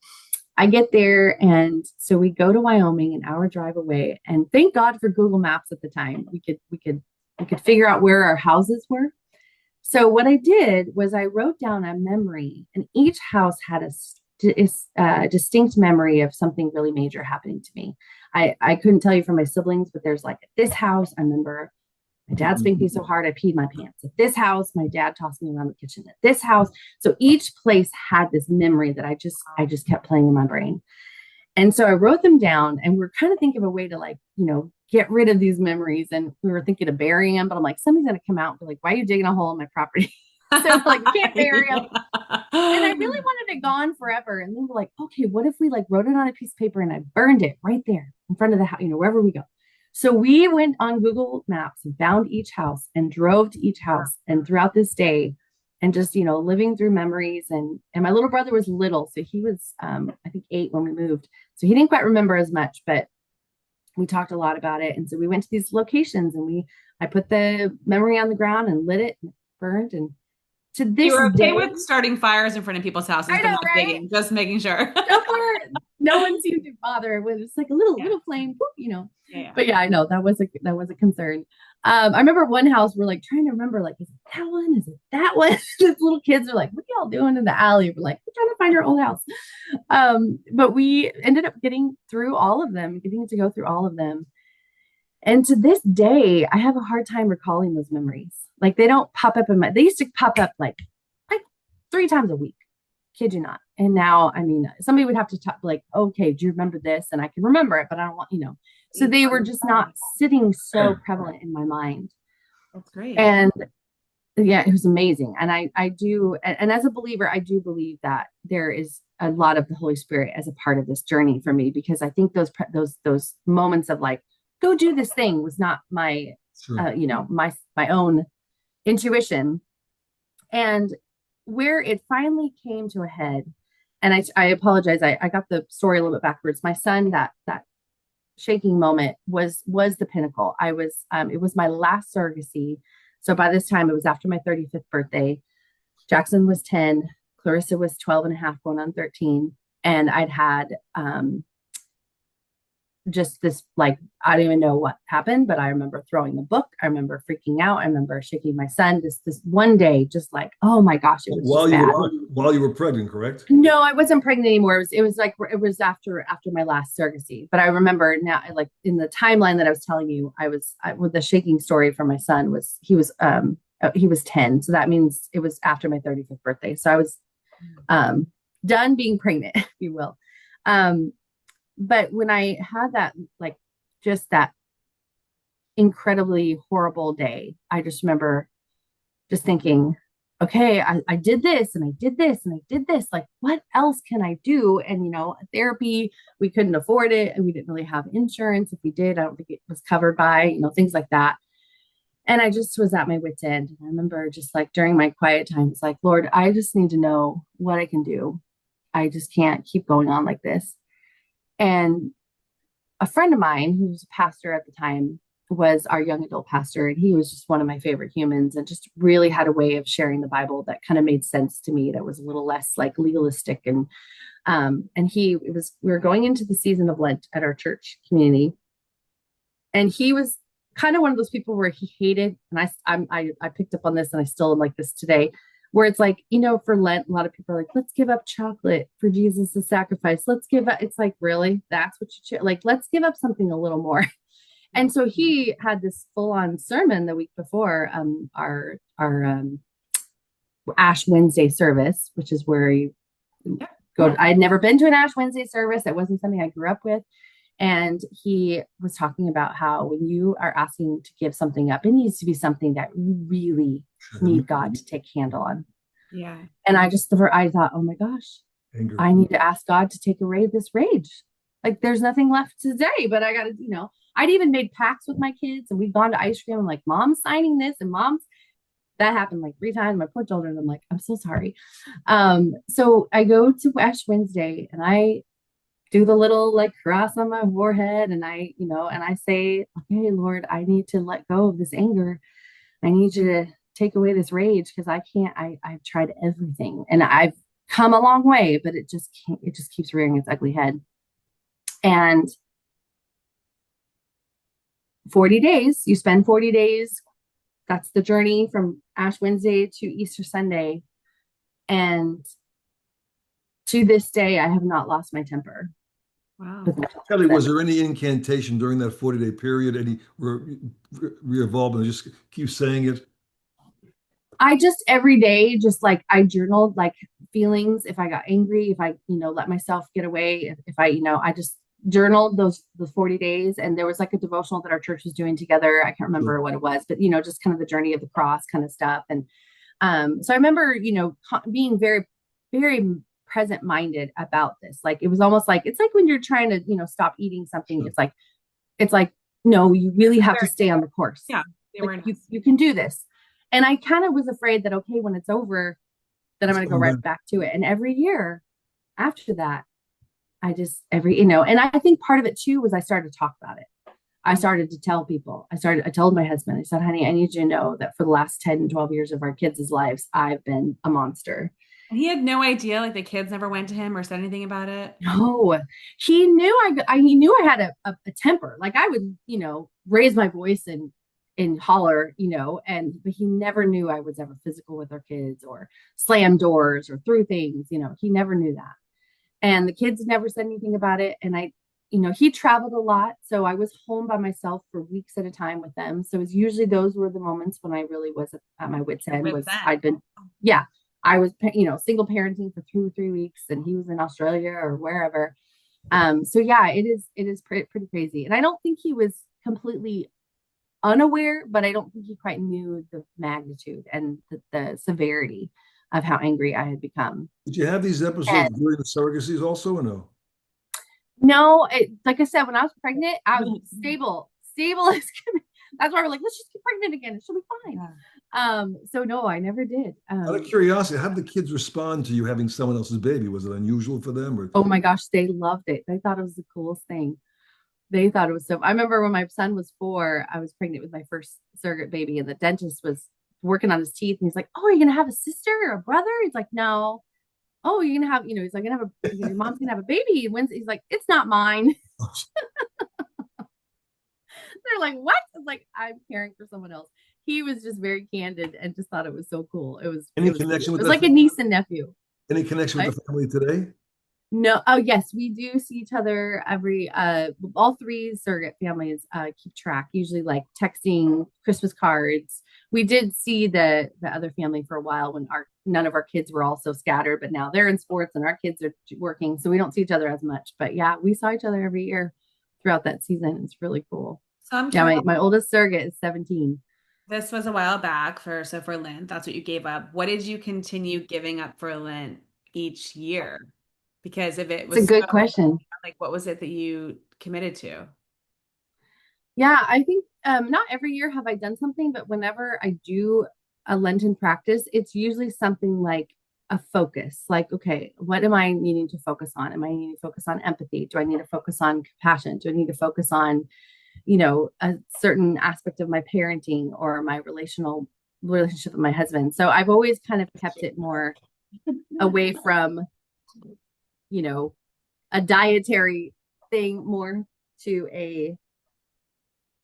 I get there. And so we go to Wyoming, an hour drive away. And thank God for Google Maps at the time. We could figure out where our houses were. So what I did was I wrote down a memory, and each house had a distinct memory of something really major happening to me. I couldn't tell you from my siblings, but there's like this house, I remember My dad spanked me so hard I peed my pants. At this house, my dad tossed me around the kitchen. At this house, so each place had this memory that I just kept playing in my brain. And so I wrote them down, and we're kind of thinking of a way to, like, get rid of these memories. And we were thinking of burying them, but I'm like, somebody's gonna come out and be like, why are you digging a hole in my property? So we're like, we can't bury them. And I really wanted it gone forever. And then we're like, okay, what if we like wrote it on a piece of paper and I burned it right there in front of the house, wherever we go. So we went on Google Maps and found each house and drove to each house, and throughout this day, and just, living through memories. And my little brother was little. So he was, I think 8 when we moved. So he didn't quite remember as much, but we talked a lot about it. And so we went to these locations, and I put the memory on the ground and lit it and burned. And to You this were okay day, with starting fires in front of people's houses, I but know, not right? digging, just making sure. No one seemed to bother with it's like a little flame, Yeah. But yeah, I know that was a concern. I remember one house we're like trying to remember, like, is it that one? Is it that one? These little kids are like, what are y'all doing in the alley? We're like, we're trying to find our old house. But we ended up getting through all of them, getting to go through all of them. And to this day, I have a hard time recalling those memories. Like, they don't pop up they used to pop up like 3 times a week. Kid you not. And now, I mean, somebody would have to talk like, okay, do you remember this? And I can remember it, but I don't want. So they were just not sitting so prevalent in my mind. That's great. And yeah, it was amazing. And I do, and as a believer, I do believe that there is a lot of the Holy Spirit as a part of this journey for me, because I think those moments of like, go do this thing was not my, Sure. My own intuition. And where it finally came to a head, and I apologize, I got the story a little bit backwards. My son, that shaking moment was the pinnacle. It was my last surrogacy. So by this time, it was after my 35th birthday. Jackson was 10, Clarissa was 12 and a half, going on 13. And I'd had just this, like, I don't even know what happened, but I remember throwing the book. I remember freaking out. I remember shaking my son this one day, just like, oh my gosh, it was While just you bad. while you were pregnant, correct? No, I wasn't pregnant anymore. It was after my last surrogacy. But I remember now, like in the timeline that I was telling you, with the shaking story for my son was he was 10. So that means it was after my 35th birthday. So I was done being pregnant, if you will. But when I had that, like, just that incredibly horrible day, I just remember just thinking, okay, I did this and I did this and I did this. Like, what else can I do? And, therapy, we couldn't afford it. And we didn't really have insurance. If we did, I don't think it was covered by, things like that. And I just was at my wit's end. And I remember just like during my quiet times, like, Lord, I just need to know what I can do. I just can't keep going on like this. And a friend of mine who was a pastor at the time was our young adult pastor, and he was just one of my favorite humans, and just really had a way of sharing the Bible that kind of made sense to me, that was a little less like legalistic. And we were going into the season of Lent at our church community, and he was kind of one of those people where he hated, and I picked up on this, and I still am like this today, where it's like, for Lent, a lot of people are like, let's give up chocolate for Jesus' sacrifice. Let's give up. It's like, really? That's what like, let's give up something a little more. And so he had this full-on sermon the week before our Ash Wednesday service, which is where you go. I had never been to an Ash Wednesday service. It wasn't something I grew up with. And he was talking about how when you are asking to give something up, it needs to be something that you really need God to take handle on. Yeah. And I thought, oh my gosh, anger. I need to ask God to take away this rage. Like, there's nothing left today, but I got to, I'd even made pacts with my kids, and we'd gone to ice cream. I'm like, Mom's signing this, and that happened like 3 times. My poor children, I'm like, I'm so sorry. So I go to Ash Wednesday, and I do the little like cross on my forehead, and I say, okay, Lord, I need to let go of this anger. I need you to take away this rage, because I can't. I've tried everything, and I've come a long way, but it just keeps rearing its ugly head. And 40 days, you spend 40 days. That's the journey from Ash Wednesday to Easter Sunday. And to this day, I have not lost my temper. Wow. with my Kelly, was husband. there any incantation during that 40-day period? Any revolve and just keep saying it? I just every day, just like I journaled like feelings. If I got angry, if I, let myself get away, if I, I just journaled those 40 days. And there was like a devotional that our church was doing together. I can't remember what it was, but just kind of the journey of the cross kind of stuff. And so I remember, being very, very present minded about this. Like it was almost like it's like when you're trying to, stop eating something, Sure. it's like, no, you really have to stay on the course. Yeah, the Like awareness. you can do this. And I kind of was afraid that, okay, when it's over, that I'm It's going to go coming right back. back to it. And every year after that, I just and I think part of it too was I started to talk about it. I started to tell people. I told my husband, I said, honey, I need you to know that for the last 10, 12 years of our kids' lives, I've been a monster. And he had no idea, like the kids never went to him or said anything about it. No, he knew he knew I had a temper. Like I would, raise my voice and holler, and but he never knew I was ever physical with our kids or slam doors or threw things. He never knew that. And the kids never said anything about it. And he traveled a lot, so I was home by myself for weeks at a time with them. So it was usually those were the moments when I really was at my wits Your end. wits Was end. I'd been, yeah, I was, single parenting for 2 or 3 weeks, and he was in Australia or wherever. So yeah, it is pretty crazy. And I don't think he was completely unaware, but I don't think he quite knew the magnitude and the severity of how angry I had become. Did you have these episodes And during the surrogacies also, or no? no, like I said, when I was pregnant, I was stable as that's why we're like, let's just get pregnant again. She'll be fine. Yeah. So no, I never did. Out of curiosity, how did the kids respond to you having someone else's baby? Was it unusual for them, or Oh my gosh, they loved it. They thought it was the coolest thing. They thought it was so. I remember when my son was 4, I was pregnant with my first surrogate baby, and the dentist was working on his teeth, and he's like, "Oh, are you gonna have a sister or a brother?" He's like, "No." Oh, you're gonna have, he's like, your mom's gonna have a baby. And Wednesday, he's like, it's not mine. They're like, what? It's like, I'm caring for someone else. He was just very candid and just thought it was so cool. It was any it was cute. connection It with was that like a family? niece and nephew. Any connection with What? the family today? No, oh yes, we do see each other every all 3 surrogate families keep track, usually like texting, Christmas cards. We did see the other family for a while when our none of our kids were all so scattered, but now they're in sports and our kids are working, so we don't see each other as much. But yeah, we saw each other every year throughout that season. It's really cool. So I'm Yeah, curious, my oldest surrogate is 17. this was a while back for Lent, that's what you gave up. What did you continue giving up for Lent each year? Because if it It's a was good so, question. like what was it that you committed to? Yeah, I think not every year have I done something, but whenever I do a Lenten practice, it's usually something like a focus. Like, okay, what am I needing to focus on? Am I needing to focus on empathy? Do I need to focus on compassion? Do I need to focus on, a certain aspect of my parenting or my relational relationship with my husband? So I've always kind of kept it more away from, you know, a dietary thing more to a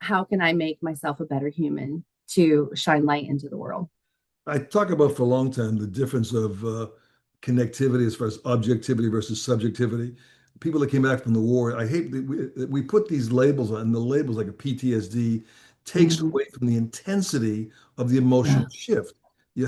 how can I make myself a better human to shine light into the world? I talk about for a long time the difference of connectivity as far as objectivity versus subjectivity. People that came back from the war, I hate that we put these labels on, and the labels like a PTSD takes Mm-hmm. away from the intensity of the Yeah. emotional shift.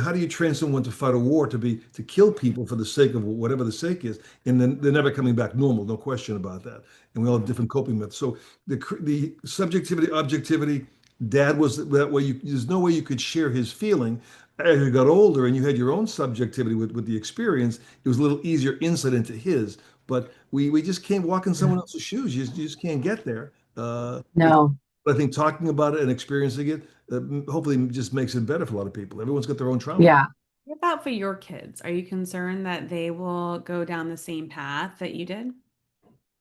How do you train someone to fight a war to kill people for the sake of whatever the sake is, and then they're never coming back normal, no question about that. And we all have different coping methods. So the subjectivity, objectivity, dad was that way. There's no way you could share his feeling as you got older and you had your own subjectivity with the experience, it was a little easier insight into his. But we just can't walk in someone else's shoes. You just can't get there. No. I think talking about it and experiencing it hopefully just makes it better for a lot of people. Everyone's got their own trauma. Yeah. What about for your kids? Are you concerned that they will go down the same path that you did?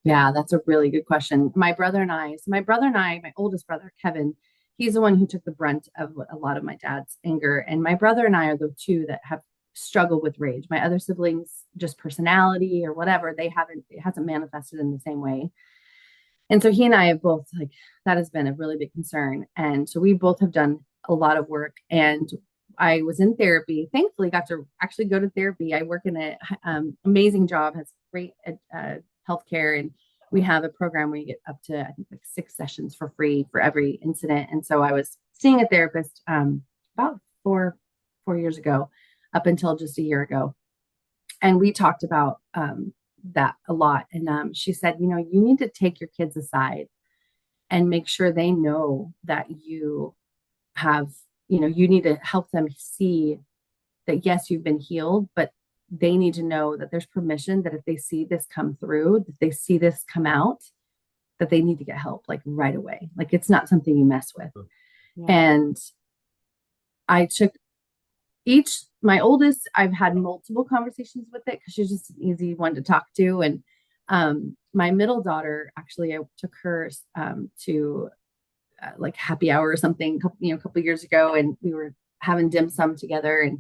Yeah. That's a really good question. My oldest brother, Kevin, he's the one who took the brunt of a lot of my dad's anger. And my brother and I are the two that have struggled with rage. My other siblings, just personality or whatever, it hasn't manifested in the same way. And so he and I have both like that has been a really big concern. And so we both have done a lot of work. And I was in therapy. Thankfully, got to actually go to therapy. I work in a amazing job, has great healthcare, and we have a program where you get up to, I think, like 6 sessions for free for every incident. And so I was seeing a therapist about 4 years ago, up until just a year ago. And we talked about that a lot. And she said, you need to take your kids aside and make sure they know that you have, you need to help them see that, yes, you've been healed, but they need to know that there's permission, that if they see this come through, that they see this come out, that they need to get help like right away. Like it's not something you mess with. Yeah. And I took my oldest, I've had multiple conversations with it because she's just an easy one to talk to. And my middle daughter, actually, I took her to like happy hour or something, a couple years ago, and we were having dim sum together. And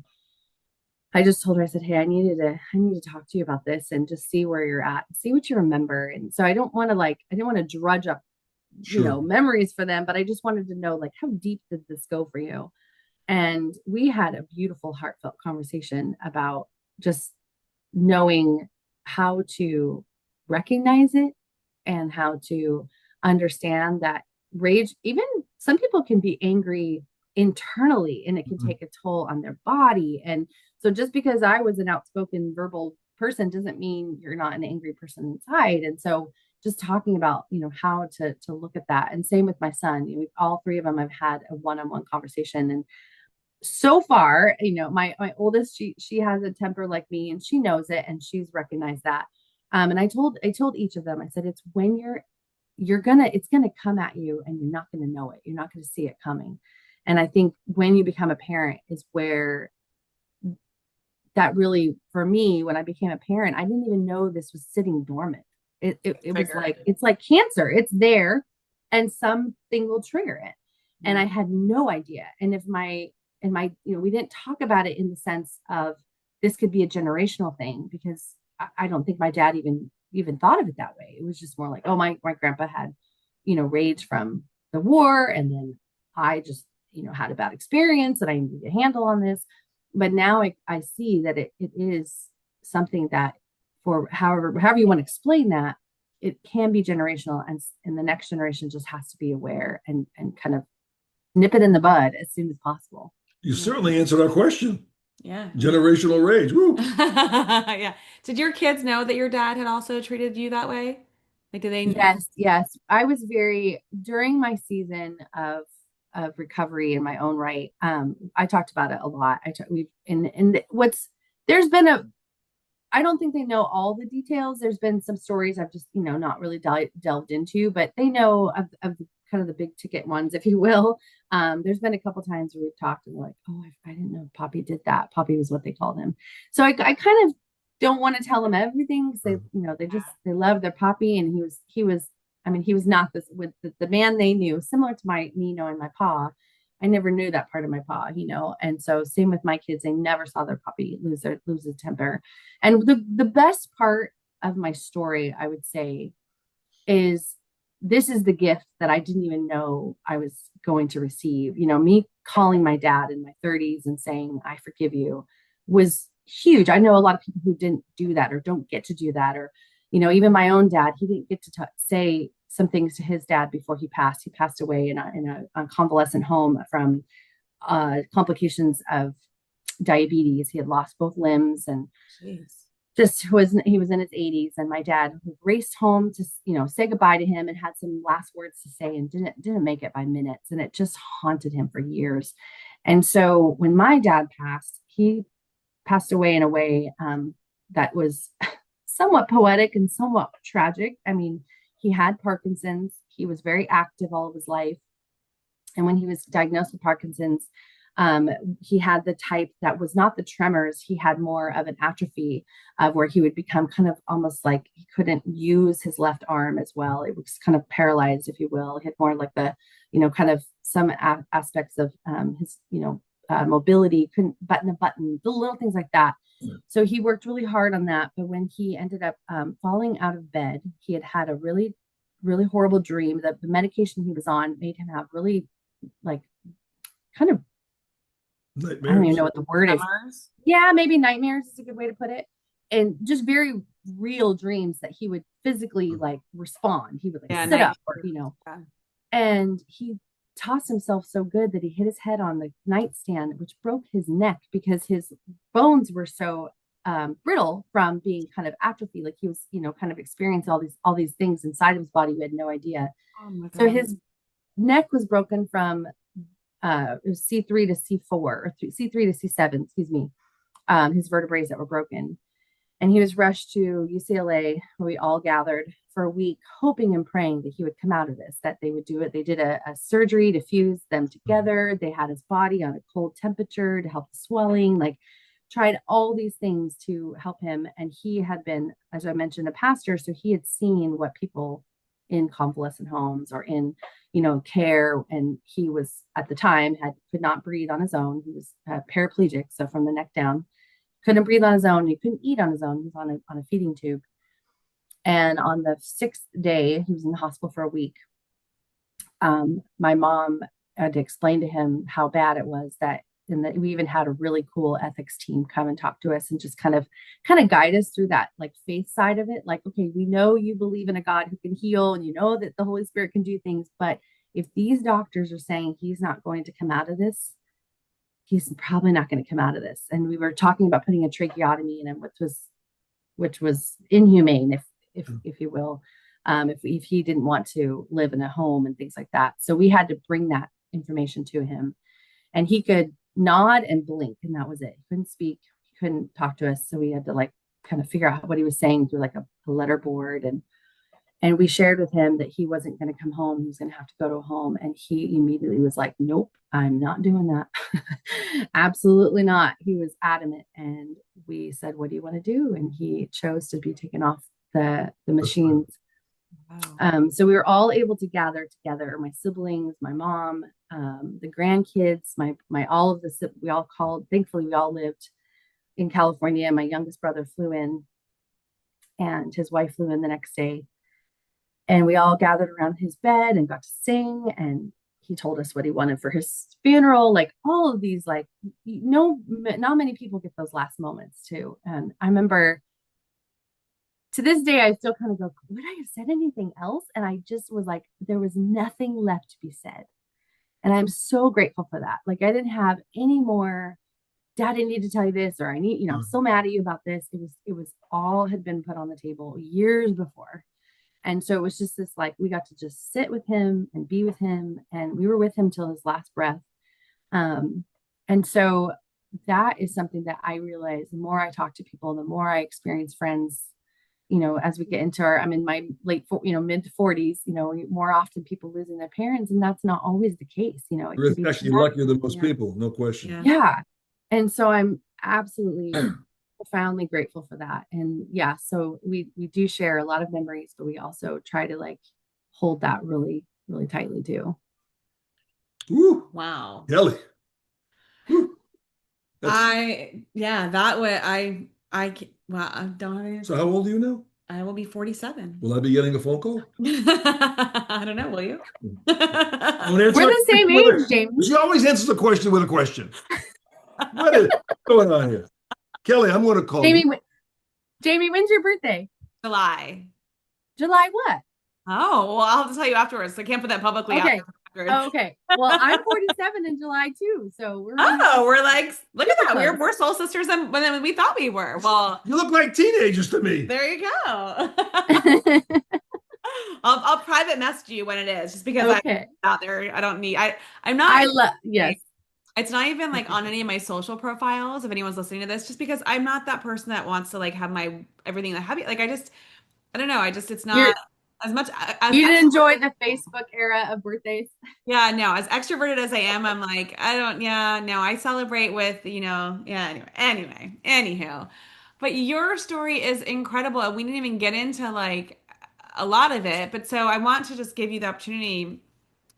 I just told her, I said, hey, I need to talk to you about this and just see where you're at, see what you remember. And so I didn't want to drudge up, Sure. memories for them, but I just wanted to know, like, how deep did this go for you? And we had a beautiful, heartfelt conversation about just knowing how to recognize it and how to understand that rage, even some people can be angry internally and it can Mhm. take a toll on their body. And so just because I was an outspoken verbal person doesn't mean you're not an angry person inside. And so just talking about, how to look at that. And same with my son. All three of them have had a one-on-one conversation. And so far, my oldest, she has a temper like me and she knows it and she's recognized that. And I told each of them, I said, it's when it's gonna come at you and you're not gonna know it. You're not gonna see it coming. And I think when you become a parent is where that really, for me, when I became a parent, I didn't even know this was sitting dormant. It was like, it's like cancer. It's there and something will trigger it. And I had no idea. And we didn't talk about it in the sense of this could be a generational thing, because I don't think my dad even thought of it that way. It was just more like, oh, my grandpa had, rage from the war. And then I just, had a bad experience and I needed a handle on this. But now I see that it is something that, for however you want to explain that, it can be generational, and the next generation just has to be aware and kind of nip it in the bud as soon as possible. You certainly answered our question. Yeah. Generational rage. Woo. Yeah. Did your kids know that your dad had also treated you that way? Like, did they? Yes. I was during my season of recovery in my own right. I talked about it a lot. We've and what's there's been I don't think they know all the details. There's been some stories I've just, not really delved into, but they know of the, kind of the big ticket ones, if you will. There's been a couple times where we've talked and they're like, oh, I didn't know Poppy did that. Poppy was what they called him. So I kind of don't want to tell them everything because they love their Poppy, and he was not this with the man they knew, similar to me knowing my pa. I never knew that part of my pa, and so same with my kids. They never saw their puppy lose his temper. And the best part of my story, I would say, is this is the gift that I didn't even know I was going to receive. Me calling my dad in my 30s and saying, I forgive you, was huge. I know a lot of people who didn't do that or don't get to do that. Or, even my own dad, he didn't get to say some things to his dad before he passed. He passed away in a convalescent home from complications of diabetes. He had lost both limbs and Jeez. he was in his 80s, and my dad raced home to say goodbye to him and had some last words to say and didn't make it by minutes, and it just haunted him for years. And so when my dad passed, he passed away in a way that was somewhat poetic and somewhat tragic. I mean, he had Parkinson's. He was very active all of his life. And when he was diagnosed with Parkinson's, he had the type that was not the tremors. He had more of an atrophy where he would become kind of almost like he couldn't use his left arm as well. It was kind of paralyzed, if you will. He had more like the, kind of some aspects of his, mobility, couldn't button a button, the little things like that. So he worked really hard on that. But when he ended up falling out of bed, he had a really, really horrible dream that the medication he was on made him have really like kind of, I don't even Nightmares. know what the word is. Tremors. Yeah, maybe nightmares is a good way to put it. And just very real dreams that he would physically like respond. He would like Yeah, sit night. up or, Yeah. and he tossed himself so good that he hit his head on the nightstand, which broke his neck because his bones were so brittle from being kind of atrophy. Like he was, kind of experiencing all these things inside of his body. We had no idea. Oh my So God. his neck was broken from it was C3 to C4 or C3 to C7, excuse me. His vertebrae that were broken. And he was rushed to UCLA, where we all gathered for a week, hoping and praying that he would come out of this, that they would do it. They did a surgery to fuse them together. They had his body on a cold temperature to help the swelling, like tried all these things to help him. And he had been, as I mentioned, a pastor. So he had seen what people in convalescent homes or in, care. And he was at the time could not breathe on his own. He was paraplegic. So from the neck down, couldn't breathe on his own. He couldn't eat on his own. He was on a feeding tube. And on the 6th day, he was in the hospital for a week. My mom had to explain to him how bad it was and that we even had a really cool ethics team come and talk to us and just kind of guide us through that like faith side of it. Like, okay, we know you believe in a God who can heal and you know that the Holy Spirit can do things, but if these doctors are saying he's not going to come out of this, he's probably not going to come out of this. And we were talking about putting a tracheotomy in him, which was inhumane, if you will, if he didn't want to live in a home and things like that. So we had to bring that information to him, and he could nod and blink, and that was it. He couldn't speak, he couldn't talk to us. So we had to like kind of figure out what he was saying through like a letter board, and we shared with him that he wasn't going to come home. He was going to have to go to a home. And he immediately was like, nope, I'm not doing that. Absolutely not. He was adamant. And we said, what do you want to do? And he chose to be taken off the machines. Wow. So we were all able to gather together, my siblings, my mom, the grandkids, all of the, we all called, thankfully we all lived in California. My youngest brother flew in and his wife flew in the next day. And we all gathered around his bed and got to sing. And he told us what he wanted for his funeral. Like all of these, like, not many people get those last moments too. And I remember to this day, I still kind of go, would I have said anything else? And I just was like, there was nothing left to be said. And I'm so grateful for that. Like I didn't have any more, Dad, I need to tell you this, or I need, I'm so mad at you about this. It was all had been put on the table years before. And so it was just this like, we got to just sit with him and be with him. And we were with him till his last breath. And so that is something that I realize the more I talk to people, the more I experience friends, as we get into I'm in my mid 40s, more often people losing their parents. And that's not always the case. It You're could be actually luckier than most yeah. people, no question. Yeah. Yeah. And so I'm absolutely profoundly grateful for that. And yeah, so we do share a lot of memories, but we also try to like hold that really, really tightly too. Woo, Wow. Kelly. Woo. That way, well, I don't have any. So how old are you now? I will be 47. Will I be getting a phone call? I don't know. Will you? We're the same age, Jamie. She always answers the question with a question. What is going on here? Kelly, I'm going to call Jamie, you. Jamie, when's your birthday? July. July what? Oh, well, I'll have to tell you afterwards. I can't put that publicly out. Oh, okay. Well, I'm 47 in July too. So we're like, look at that. We're soul sisters than we thought we were. Well, you look like teenagers to me. There you go. I'll private message you when it is, just because I'm out there. I don't need. I'm not. I love. Yes. It's not even like on any of my social profiles. If anyone's listening to this, just because I'm not that person that wants to like have my everything that happy. Like I don't know. It's not as much. You didn't enjoy the Facebook era of birthdays. Yeah, no. As extroverted as I am, I'm like I don't. Yeah, no. I celebrate with Yeah. Anywho, but your story is incredible. We didn't even get into like a lot of it, but so I want to just give you the opportunity.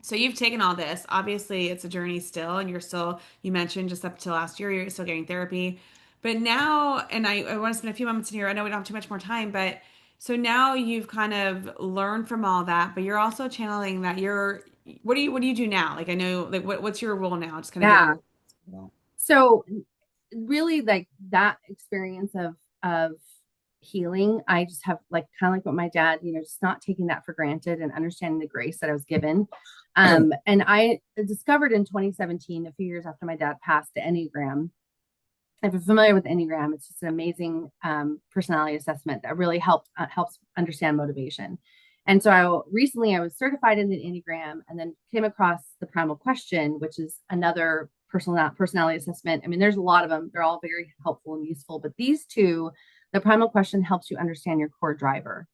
So you've taken all this. Obviously, it's a journey still, and you mentioned just up to last year, you're still getting therapy. But now, and I want to spend a few moments in here. I know we don't have too much more time, but so now you've kind of learned from all that, but you're also channeling that what do you do now? Like I know, like what's your role now? Just kind of So really like that experience of healing. I just have like kind of like what my dad, just not taking that for granted and understanding the grace that I was given. And I discovered in 2017, a few years after my dad passed, the Enneagram. If you're familiar with Enneagram, it's just an amazing personality assessment that really helps understand motivation. And so recently I was certified in the Enneagram, and then came across the Primal Question, which is another personality assessment. I mean, there's a lot of them. They're all very helpful and useful, but these two, the Primal Question helps you understand your core driver.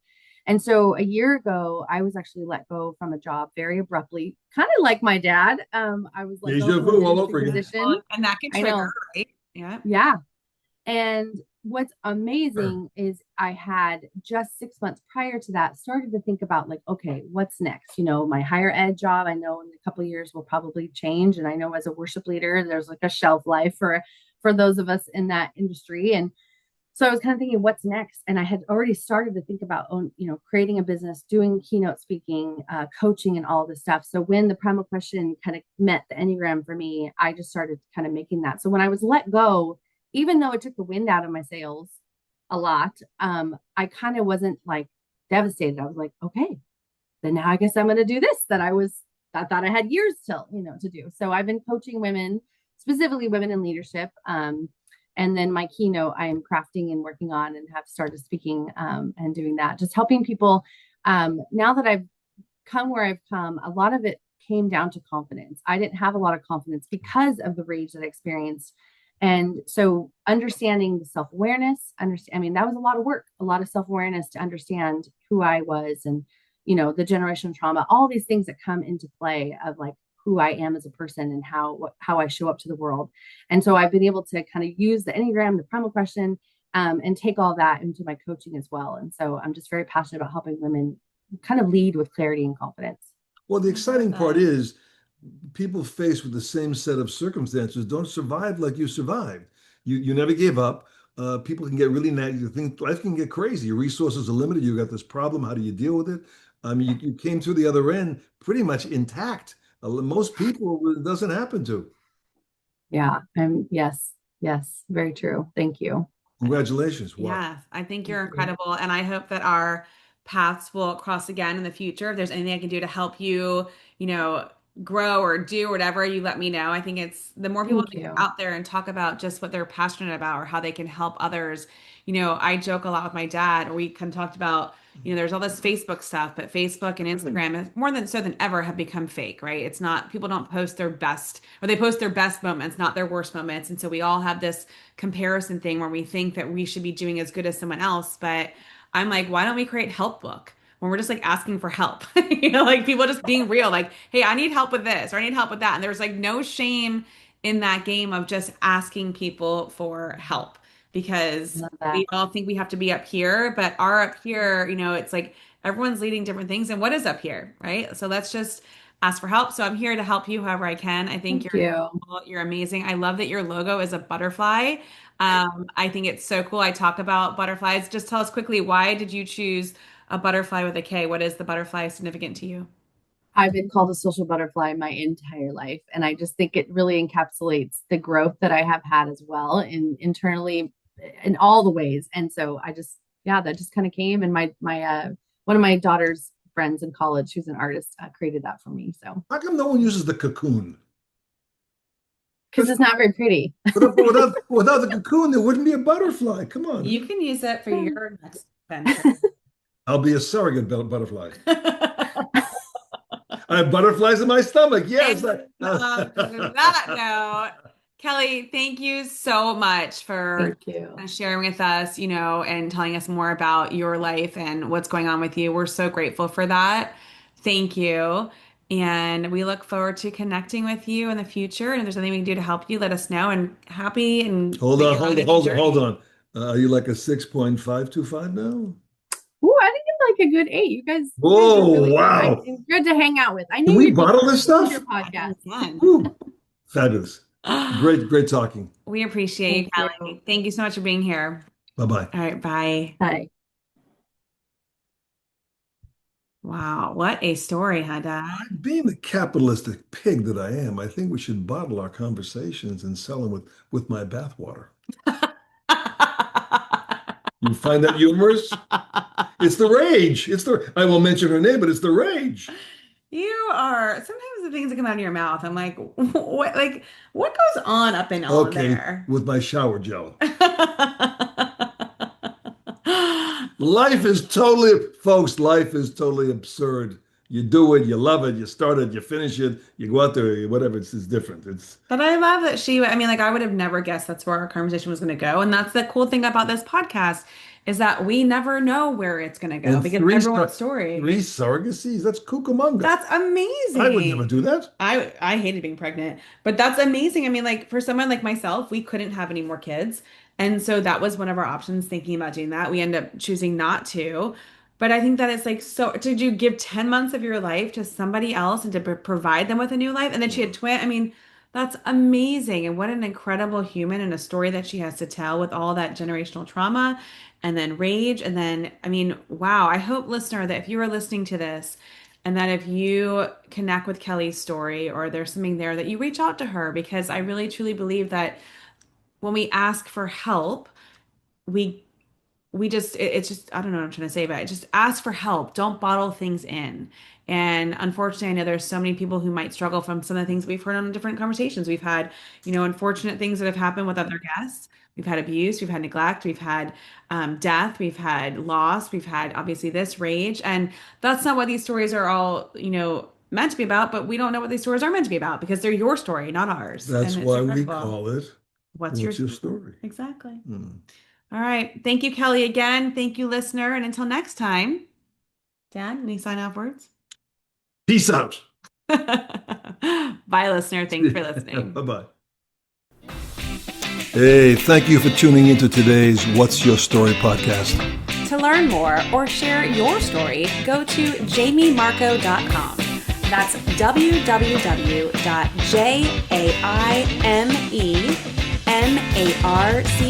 And so a year ago, I was actually let go from a job very abruptly, kind of like my dad. I was let go Deja from a vu all ministry over again. position. And that can I trigger, know. right? Yeah. Yeah. And what's amazing is I had just 6 months prior to that started to think about, like, okay, what's next? My higher ed job, I know in a couple of years will probably change. And I know as a worship leader, there's like a shelf life for those of us in that industry. And so I was kind of thinking, what's next? And I had already started to think about, creating a business, doing keynote speaking, coaching, and all this stuff. So when the Primal Question kind of met the Enneagram for me, I just started kind of making that. So when I was let go, even though it took the wind out of my sails a lot, I kind of wasn't like devastated. I was like, okay, then now I guess I'm going to do this I thought I had years till, to do. So I've been coaching women, specifically women in leadership. And then my keynote I am crafting and working on, and have started speaking and doing that, just helping people. Now that I've come where I've come, a lot of it came down to confidence. I didn't have a lot of confidence because of the rage that I experienced. And so understanding the self-awareness, I mean, that was a lot of work, a lot of self-awareness to understand who I was, and, the generational trauma, all these things that come into play of like who I am as a person and how I show up to the world. And so I've been able to kind of use the Enneagram, the Primal Question, and take all that into my coaching as well. And so I'm just very passionate about helping women kind of lead with clarity and confidence. Well, the I love exciting part that. is people faced with the same set of circumstances don't survive like you survived. You never gave up. People can get really mad. You think life can get crazy. Your resources are limited. You got this problem. How do you deal with it? I mean, you came through the other end pretty much intact. Most people, it doesn't happen to. Yeah. Yes. Yes. Very true. Thank you. Congratulations. Wow. Yes, I think Thank you're you. incredible. And I hope that our paths will cross again in the future. If there's anything I can do to help you, you know, grow or do whatever, you let me know. I think it's the more people Thank that get you. out there and talk about just what they're passionate about or how they can help others. I joke a lot with my dad. We kind of talked about, there's all this Facebook stuff, but Facebook and Instagram, more than so than ever, have become fake, right? It's not, people don't post their best, or they post their best moments, not their worst moments. And so we all have this comparison thing where we think that we should be doing as good as someone else. But I'm like, why don't we create help book when we're just like asking for help? Like people just being real, like, hey, I need help with this or I need help with that. And there's like no shame in that game of just asking people for help because Love that. we all think we have to be up here, but our up here, it's like everyone's leading different things. And what is up here, right? So let's just ask for help. So I'm here to help you however I can. I think Thank you're you. incredible. You're amazing. I love that your logo is a butterfly. I think it's so cool. I talk about butterflies. Just tell us quickly, why did you choose a butterfly with a K? What is the butterfly significant to you? I've been called a social butterfly my entire life. And I just think it really encapsulates the growth that I have had as well internally in all the ways. And so yeah, that just kind of came. And one of my daughter's friends in college, who's an artist, created that for me. So, How come no one uses the cocoon? because it's not very pretty. Without the cocoon, there wouldn't be a butterfly. Come on. You can use it for your next venture. I'll be a surrogate butterfly. I have butterflies in my stomach. Yes. And on that note, Kelly, thank you so much for Thank you. sharing with us, and telling us more about your life and what's going on with you. We're so grateful for that. Thank you. And we look forward to connecting with you in the future. And if there's anything we can do to help you, let us know. And happy and Hold that on, you're on hold on, this new hold on, hold journey. on. Are you like a 6.525 now? Ooh, I think it's like a good 8. You guys are Whoa, really good. wow. It's good to hang out with. I Can knew we you'd be bottle fun. this This is your stuff? I think podcast. we can. Woo, fabulous. Great, great talking. We appreciate you, Thank you. Kelly. Thank you so much for being here. Bye-bye. All right, bye. Bye. Wow, what a story, huh, Dad? Being the capitalistic pig that I am, I think we should bottle our conversations and sell them with my bathwater. You find that humorous? It's the rage. I won't mention her name, but it's the rage. You are sometimes the things that come out of your mouth. I'm what goes on up in all of Okay, there? with my shower gel. Life is totally, folks, life is totally absurd. You do it, you love it, you start it, you finish it, you go out there, whatever, it's different. It's But I love that I mean, like, I would have never guessed that's where our conversation was going to go. And that's the cool thing about this podcast is that we never know where it's going to go and because everyone's story. three surrogacies. That's cucamonga. That's I would never amazing. do that. I hated being pregnant, but that's amazing. I mean, like for someone like myself, we couldn't have any more kids. And so that was one of our options thinking about doing that. We end up choosing not to. But I think that it's like so did you give 10 months of your life to somebody else and to provide them with a new life? And then she had twin. I mean, that's amazing. And what an incredible human and a story that she has to tell with all that generational trauma and then rage. And then, I mean, wow. I hope, listener, that if you are listening to this and that if you connect with Kelly's story or there's something there, that you reach out to her because I really truly believe that when we ask for help, we it's just I don't know what I'm trying to say, but just ask for help. Don't bottle things in. And unfortunately, I know there's so many people who might struggle from some of the things we've heard on different conversations. We've had, unfortunate things that have happened with other guests. We've had abuse, we've had neglect, we've had death, we've had loss, we've had obviously this rage. And that's not what these stories are all, meant to be about, but we don't know what these stories are meant to be about because they're your story, not ours. That's And it's why we incredible. call it What's your What's Your Story? exactly? Hmm. All right. Thank you, Kelly, again. Thank you, listener. And until next time, Dad, any sign off words? Peace out. Bye, listener. Thanks for listening. Bye-bye. Hey, thank you for tuning into today's What's Your Story podcast. To learn more or share your story, go to jamiemarco.com. That's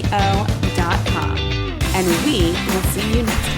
www.jamiemarco.com. And we will see you next time.